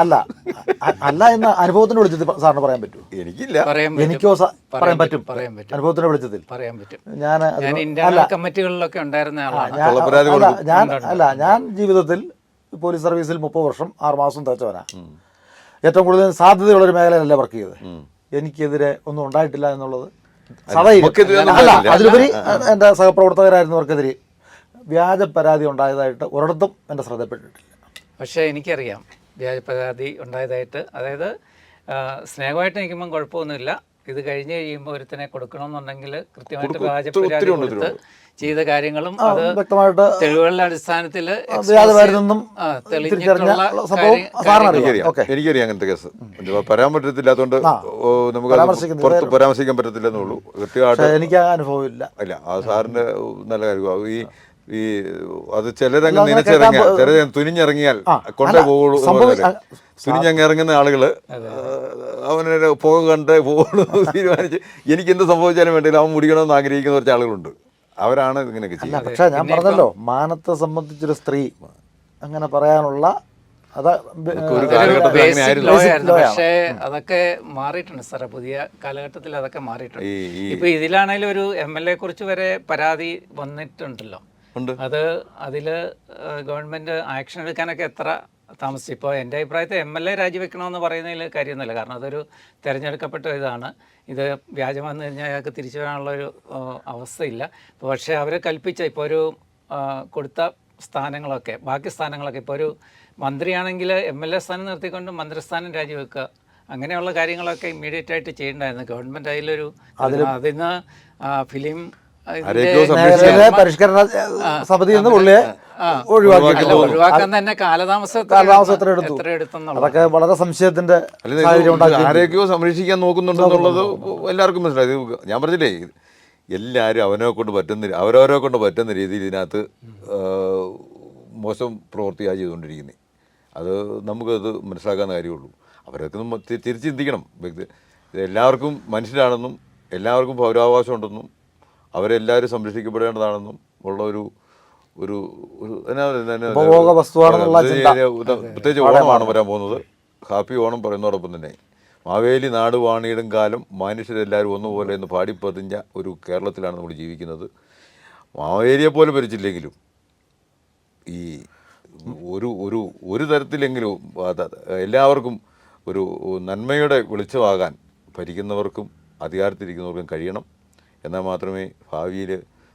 അല്ല എന്ന അനുഭവത്തിന്റെ വെളിച്ചത്തിൽ സാറിന് പറയാൻ പറ്റും. എനിക്കില്ല, എനിക്കോ പറയാൻ പറ്റും. അനുഭവത്തിന്റെ വെളിച്ചത്തിൽ ഞാൻ ജീവിതത്തിൽ പോലീസ് സർവീസിൽ 30 വർഷം 6 മാസം തേച്ചവനാണ്. ഏറ്റവും കൂടുതൽ സാധ്യതയുള്ളൊരു മേഖലയിലല്ല വർക്ക് ചെയ്തത്. എനിക്കെതിരെ ഒന്നും ഉണ്ടായിട്ടില്ല എന്നുള്ളത് അതിലുപരി എൻ്റെ സഹപ്രവർത്തകരായിരുന്നവർക്കെതിരെ വ്യാജ പരാതി ഉണ്ടായതായിട്ട് ഒരിടത്തും എൻ്റെ ശ്രദ്ധപ്പെട്ടിട്ടില്ല. പക്ഷേ എനിക്കറിയാം വ്യാജ പരാതി ഉണ്ടായതായിട്ട്. അതായത് സ്നേഹമായിട്ട് നിൽക്കുമ്പം കുഴപ്പമൊന്നുമില്ല. ഇത് കഴിഞ്ഞ് കഴിയുമ്പോൾ ഒരുത്തനെ കൊടുക്കണമെന്നുണ്ടെങ്കിൽ കൃത്യമായിട്ട് വ്യാജ പരാതി കൊടുത്ത് ചെയ്ത കാര്യങ്ങളും അത് വ്യക്തമായിട്ട് തെളിവുകളുടെ അടിസ്ഥാനത്തിൽ എനിക്കറിയാം അങ്ങനത്തെ കേസ്. പറയാൻ പറ്റത്തില്ലാത്തതുകൊണ്ട് നമുക്ക് പരാമർശിക്കാൻ പറ്റത്തില്ലെന്നുള്ളൂ. കൃത്യമായിട്ട് എനിക്ക് അനുഭവം ഇല്ല. ഇല്ല, ആ സാറിന്റെ നല്ല കാര്യം. ഈ അത് ചിലരങ്ങ് നിലച്ചിറങ്ങിയാൽ, ചില തുനിഞ്ഞിറങ്ങിയാൽ കൊണ്ടേ പോകുള്ളൂ. തുനിഞ്ഞങ്ങിറങ്ങുന്ന ആളുകള് അവനെ പുക കണ്ടേ പോകുള്ളൂ തീരുമാനിച്ച് എനിക്ക് എന്ത് സംഭവിച്ചാലും വേണ്ടില്ല അവൻ മുടിക്കണമെന്ന് ആഗ്രഹിക്കുന്ന കുറച്ച് ആളുകളുണ്ട്. അവരാണ് ഇങ്ങനെയൊക്കെ ചെയ്യുന്നത്. പക്ഷേ ഞാൻ പറഞ്ഞല്ലോ, മാനത്തെ സംബന്ധിച്ചൊരു സ്ത്രീ അങ്ങനെ പറയാനുള്ള അതാ ഒരു കാലഘട്ടത്തിൽ അങ്ങനെ ആയിരുന്നു. പക്ഷേ അതൊക്കെ മാറിയിട്ടുണ്ട് സാറേ, പുതിയ കാലഘട്ടത്തിൽ അതൊക്കെ മാറിയിട്ടുണ്ട്. ഇപ്പൊ ഇതിലാണെങ്കിലും ഒരു MLA കുറിച്ച് വരെ പരാതി വന്നിട്ടുണ്ടല്ലോ. അത് അതില് ഗവൺമെന്റ് ആക്ഷൻ എടുക്കാനൊക്കെ എത്ര താമസിച്ചു. ഇപ്പോൾ എൻ്റെ അഭിപ്രായത്തിൽ MLA രാജിവെക്കണമെന്ന് പറയുന്നതിൽ കാര്യമൊന്നുമില്ല. കാരണം അതൊരു തിരഞ്ഞെടുക്കപ്പെട്ട ഇതാണ്. ഇത് വ്യാജം വന്നു കഴിഞ്ഞാൽ അയാൾക്ക് തിരിച്ചു വരാനുള്ളൊരു അവസ്ഥയില്ല. പക്ഷേ അവർ കൽപ്പിച്ച ഇപ്പോൾ ഒരു കൊടുത്ത സ്ഥാനങ്ങളൊക്കെ, ബാക്കി സ്ഥാനങ്ങളൊക്കെ, ഇപ്പോൾ ഒരു മന്ത്രിയാണെങ്കിൽ MLA സ്ഥാനം നിർത്തിക്കൊണ്ട് മന്ത്രിസ്ഥാനം രാജിവെക്കുക, അങ്ങനെയുള്ള കാര്യങ്ങളൊക്കെ ഇമ്മീഡിയറ്റ് ആയിട്ട് ചെയ്യേണ്ടായിരുന്നു ഗവൺമെൻറ്. അതിലൊരു അതിന് ഫിലിം പരിഷ്കരണ സമിതിയിൽ നിന്ന് പുള്ളിയെ ഒഴിവാക്കാൻ തന്നെ കാലതാമസം എത്ര എടുത്തു? അതൊക്കെ വളരെ സംശയത്തിന്റെ ആരോഗ്യവും സംരക്ഷിക്കാൻ നോക്കുന്നുണ്ടെന്നുള്ളത് എല്ലാവർക്കും മനസ്സിലായി. ഞാൻ പറഞ്ഞില്ലേ, എല്ലാവരും അവരവരെ കൊണ്ട് പറ്റുന്ന രീതിയിൽ ഇതിനകത്ത് മോശം പ്രവൃത്തിയാണ് ചെയ്തുകൊണ്ടിരിക്കുന്നത്. അത് നമുക്കത് മനസ്സിലാക്കാവുന്ന കാര്യമുള്ളൂ. അവരൊക്കെ തിരിച്ച് ചിന്തിക്കണം. എല്ലാവർക്കും മനുഷ്യരാണെന്നും എല്ലാവർക്കും പൗരാവകാശം ഉണ്ടെന്നും അവരെല്ലാവരും സംരക്ഷിക്കപ്പെടേണ്ടതാണെന്നും ഉള്ള ഒരു പ്രത്യേകിച്ച് ഓണമാണ് വരാൻ പോകുന്നത്. ഹാപ്പി ഓണം പറയുന്നതോടൊപ്പം തന്നെ മാവേലി നാട് വാണിയിടും കാലം മനുഷ്യരെല്ലാവരും ഒന്നുപോലെ എന്ന് പാടിപ്പതിഞ്ഞ ഒരു കേരളത്തിലാണ് നമ്മൾ ജീവിക്കുന്നത്. മാവേലിയെ പോലെ ഭരിച്ചില്ലെങ്കിലും ഈ ഒരു തരത്തിലെങ്കിലും എല്ലാവർക്കും ഒരു നന്മയുടെ വെളിച്ചമാകാൻ ഭരിക്കുന്നവർക്കും അധികാരത്തിലിരിക്കുന്നവർക്കും കഴിയണം. എന്നാൽ മാത്രമേ ഭാവിയിൽ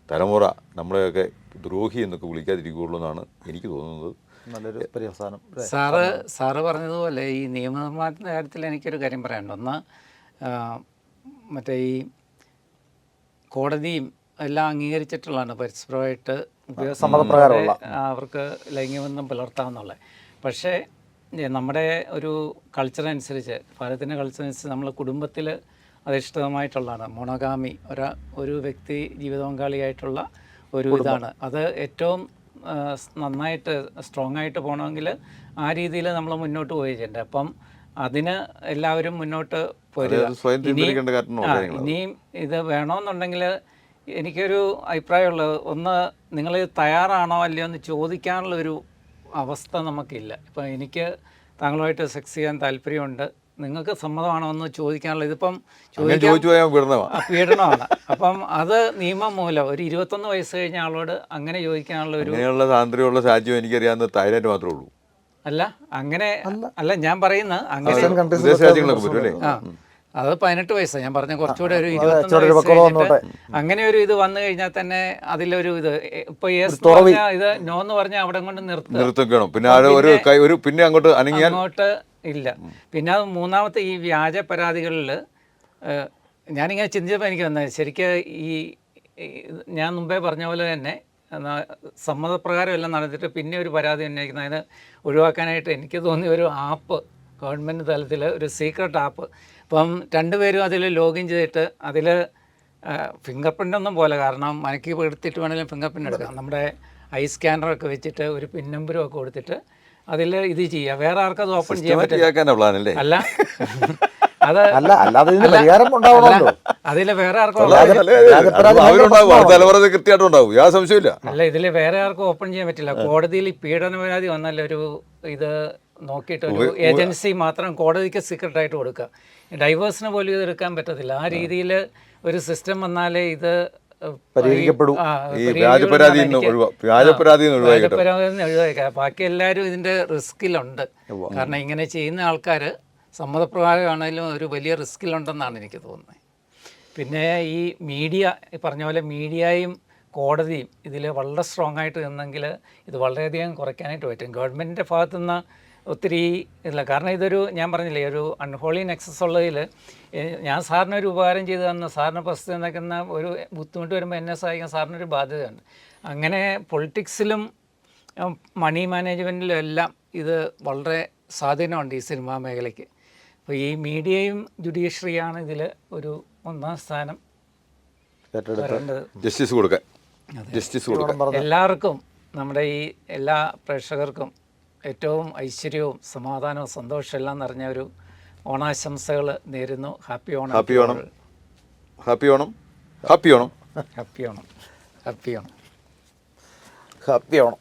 തലമുറ നമ്മളെയൊക്കെ ദ്രോഹി എന്നൊക്കെ വിളിക്കാതിരിക്കുകയുള്ളൂ എന്നാണ് എനിക്ക് തോന്നുന്നത്. നല്ലൊരു പര്യവസാനം. സാറ് പറഞ്ഞതുപോലെ ഈ നിയമനിർമ്മാണത്തിൻ്റെ കാര്യത്തിൽ എനിക്കൊരു കാര്യം പറയാനുണ്ട്. ഒന്ന്, മറ്റേ ഈ കോടതിയും എല്ലാം അംഗീകരിച്ചിട്ടുള്ളതാണ് പരസ്പരമായിട്ട് സമ്മതപ്രകാരമുള്ള അവർക്ക് ലൈംഗികബന്ധം പുലർത്താമെന്നുള്ളത്. പക്ഷേ നമ്മുടെ ഒരു കൾച്ചറനുസരിച്ച്, ഭാരതത്തിൻ്റെ കൾച്ചറനുസരിച്ച് നമ്മൾ കുടുംബത്തിൽ അധിഷ്ഠിതമായിട്ടുള്ളതാണ് മോണോഗാമി. ഒരു വ്യക്തി ജീവിത പങ്കാളിയായിട്ടുള്ള ഒരു ഇതാണ്. അത് ഏറ്റവും നന്നായിട്ട് സ്ട്രോങ് ആയിട്ട് പോകണമെങ്കിൽ ആ രീതിയിൽ നമ്മൾ മുന്നോട്ട് പോയി ചെയ്യേണ്ടത്. അപ്പം അതിന് എല്ലാവരും മുന്നോട്ട് ഇനിയും ഇത് വേണമെന്നുണ്ടെങ്കിൽ എനിക്കൊരു അഭിപ്രായമുള്ളത്, ഒന്ന്, നിങ്ങൾ തയ്യാറാണോ അല്ലയോ എന്ന് ചോദിക്കാനുള്ളൊരു അവസ്ഥ നമുക്കില്ല. ഇപ്പം എനിക്ക് താങ്കളുമായിട്ട് സെക്സ് ചെയ്യാൻ താല്പര്യമുണ്ട്, നിങ്ങൾക്ക് സമ്മതമാണോ എന്ന് ചോദിക്കാനുള്ള ഇതിപ്പം പീഡനമാണ്. അപ്പം അത് നിയമം മൂലം ഒരു 21 വയസ്സ് കഴിഞ്ഞ ആളോട് അങ്ങനെ ചോദിക്കാനുള്ള ഒരു താന്ത്രികമുള്ള സാഹചര്യം എനിക്കറിയാവുന്ന തായ്ലാൻഡ് മാത്രമേ ഉള്ളൂ. അല്ല, അങ്ങനെ അല്ല ഞാൻ പറയുന്നത്. അങ്ങനെ അത് 18 വയസ്സാണ് ഞാൻ പറഞ്ഞ, കുറച്ചുകൂടെ ഒരു 21 വയസ്സ് അങ്ങനെ ഒരു ഇത് വന്നു കഴിഞ്ഞാൽ തന്നെ അതിലൊരു ഇത് ഇപ്പൊ ഇത് നോ എന്ന് പറഞ്ഞാൽ അവിടെ കൊണ്ട് നിർത്തിക്കണം. പിന്നെ അങ്ങോട്ട് ഇല്ല. പിന്നെ അത് മൂന്നാമത്തെ ഈ വ്യാജ പരാതികളിൽ ഞാനിങ്ങനെ ചിന്തിച്ചപ്പോൾ എനിക്ക് വന്നത്, ശരിക്കും ഈ ഞാൻ മുമ്പേ പറഞ്ഞ പോലെ തന്നെ സമ്മതപ്രകാരം എല്ലാം നടത്തിയിട്ട് പിന്നെ ഒരു പരാതി ഉന്നയിക്കുന്ന അതിന് ഒഴിവാക്കാനായിട്ട് എനിക്ക് തോന്നിയ ഒരു ആപ്പ് ഗവൺമെൻറ് തലത്തിൽ, ഒരു സീക്രട്ട് ആപ്പ്. ഇപ്പം രണ്ടുപേരും അതിൽ ലോഗിൻ ചെയ്തിട്ട് അതിൽ ഫിംഗർ പ്രിൻ്റൊന്നും പോലെ, കാരണം മനക്കി എടുത്തിട്ട് വേണമെങ്കിലും ഫിംഗർ പ്രിൻ്റ് എടുക്കാം. നമ്മുടെ ഐ സ്കാനറൊക്കെ വെച്ചിട്ട് ഒരു പിൻ നമ്പറും ഒക്കെ കൊടുത്തിട്ട് അതിൽ ഇത് ചെയ്യുക. വേറെ ആർക്കും അത് ഓപ്പൺ ചെയ്യാൻ പറ്റില്ല. അല്ല അത് അതിൽ വേറെ ആർക്കും അല്ല ഇതിൽ വേറെ ആർക്കും ഓപ്പൺ ചെയ്യാൻ പറ്റില്ല. കോടതിയിൽ പീഡന പരാതി വന്നല്ല ഒരു ഇത് നോക്കിയിട്ട് ഒരു ഏജൻസി മാത്രം കോടതിക്ക് സീക്രട്ടായിട്ട് കൊടുക്കുക. ഡൈവേഴ്സിന് പോലും ഇത് എടുക്കാൻ പറ്റത്തില്ല. ആ രീതിയിൽ ഒരു സിസ്റ്റം വന്നാലേ ഇത് ഒഴിവാക്കാം. ബാക്കി എല്ലാവരും ഇതിൻ്റെ റിസ്കിലുണ്ട്. കാരണം ഇങ്ങനെ ചെയ്യുന്ന ആൾക്കാർ സമ്മതപ്രകാരമാണെങ്കിലും ഒരു വലിയ റിസ്കിലുണ്ടെന്നാണ് എനിക്ക് തോന്നുന്നത്. പിന്നെ ഈ മീഡിയ, പറഞ്ഞ പോലെ മീഡിയയും കോടതിയും ഇതിൽ വളരെ സ്ട്രോങ് ആയിട്ട് നിന്നെങ്കിൽ ഇത് വളരെയധികം കുറയ്ക്കാനായിട്ട് പറ്റും. ഗവൺമെൻറ്റിൻ്റെ ഭാഗത്തുനിന്ന് ഒത്തിരി ഇല്ല. കാരണം ഇതൊരു, ഞാൻ പറഞ്ഞില്ലേ, ഒരു അൺഹോളി നെക്സസ് ഉള്ളതിൽ ഞാൻ സാറിനൊരു ഉപകാരം ചെയ്തു തന്ന, സാറിന് പ്രസ്തുതി നിൽക്കുന്ന ഒരു ബുദ്ധിമുട്ട് വരുമ്പോൾ എന്നെ സഹായിക്കാൻ സാറിനൊരു ബാധ്യതയുണ്ട്. അങ്ങനെ പൊളിറ്റിക്സിലും മണി മാനേജ്മെൻറ്റിലും എല്ലാം ഇത് വളരെ സ്വാധീനമുണ്ട് ഈ സിനിമാ മേഖലയ്ക്ക്. അപ്പോൾ ഈ മീഡിയയും ജുഡീഷ്യറിയാണ് ഇതിൽ ഒരു ഒന്നാം സ്ഥാനം വരേണ്ടത്. ജസ്റ്റിസ് കൊടുക്കാൻ എല്ലാവർക്കും, നമ്മുടെ ഈ എല്ലാ പ്രേക്ഷകർക്കും ഏറ്റവും ഐശ്വര്യവും സമാധാനവും സന്തോഷവും എല്ലാം നിറഞ്ഞ ഒരു ഓണാശംസകൾ നേരുന്നു. Happy Onam. Happy Onam. Happy Onam. Happy Onam. Happy Onam. Happy Onam. Happy Onam.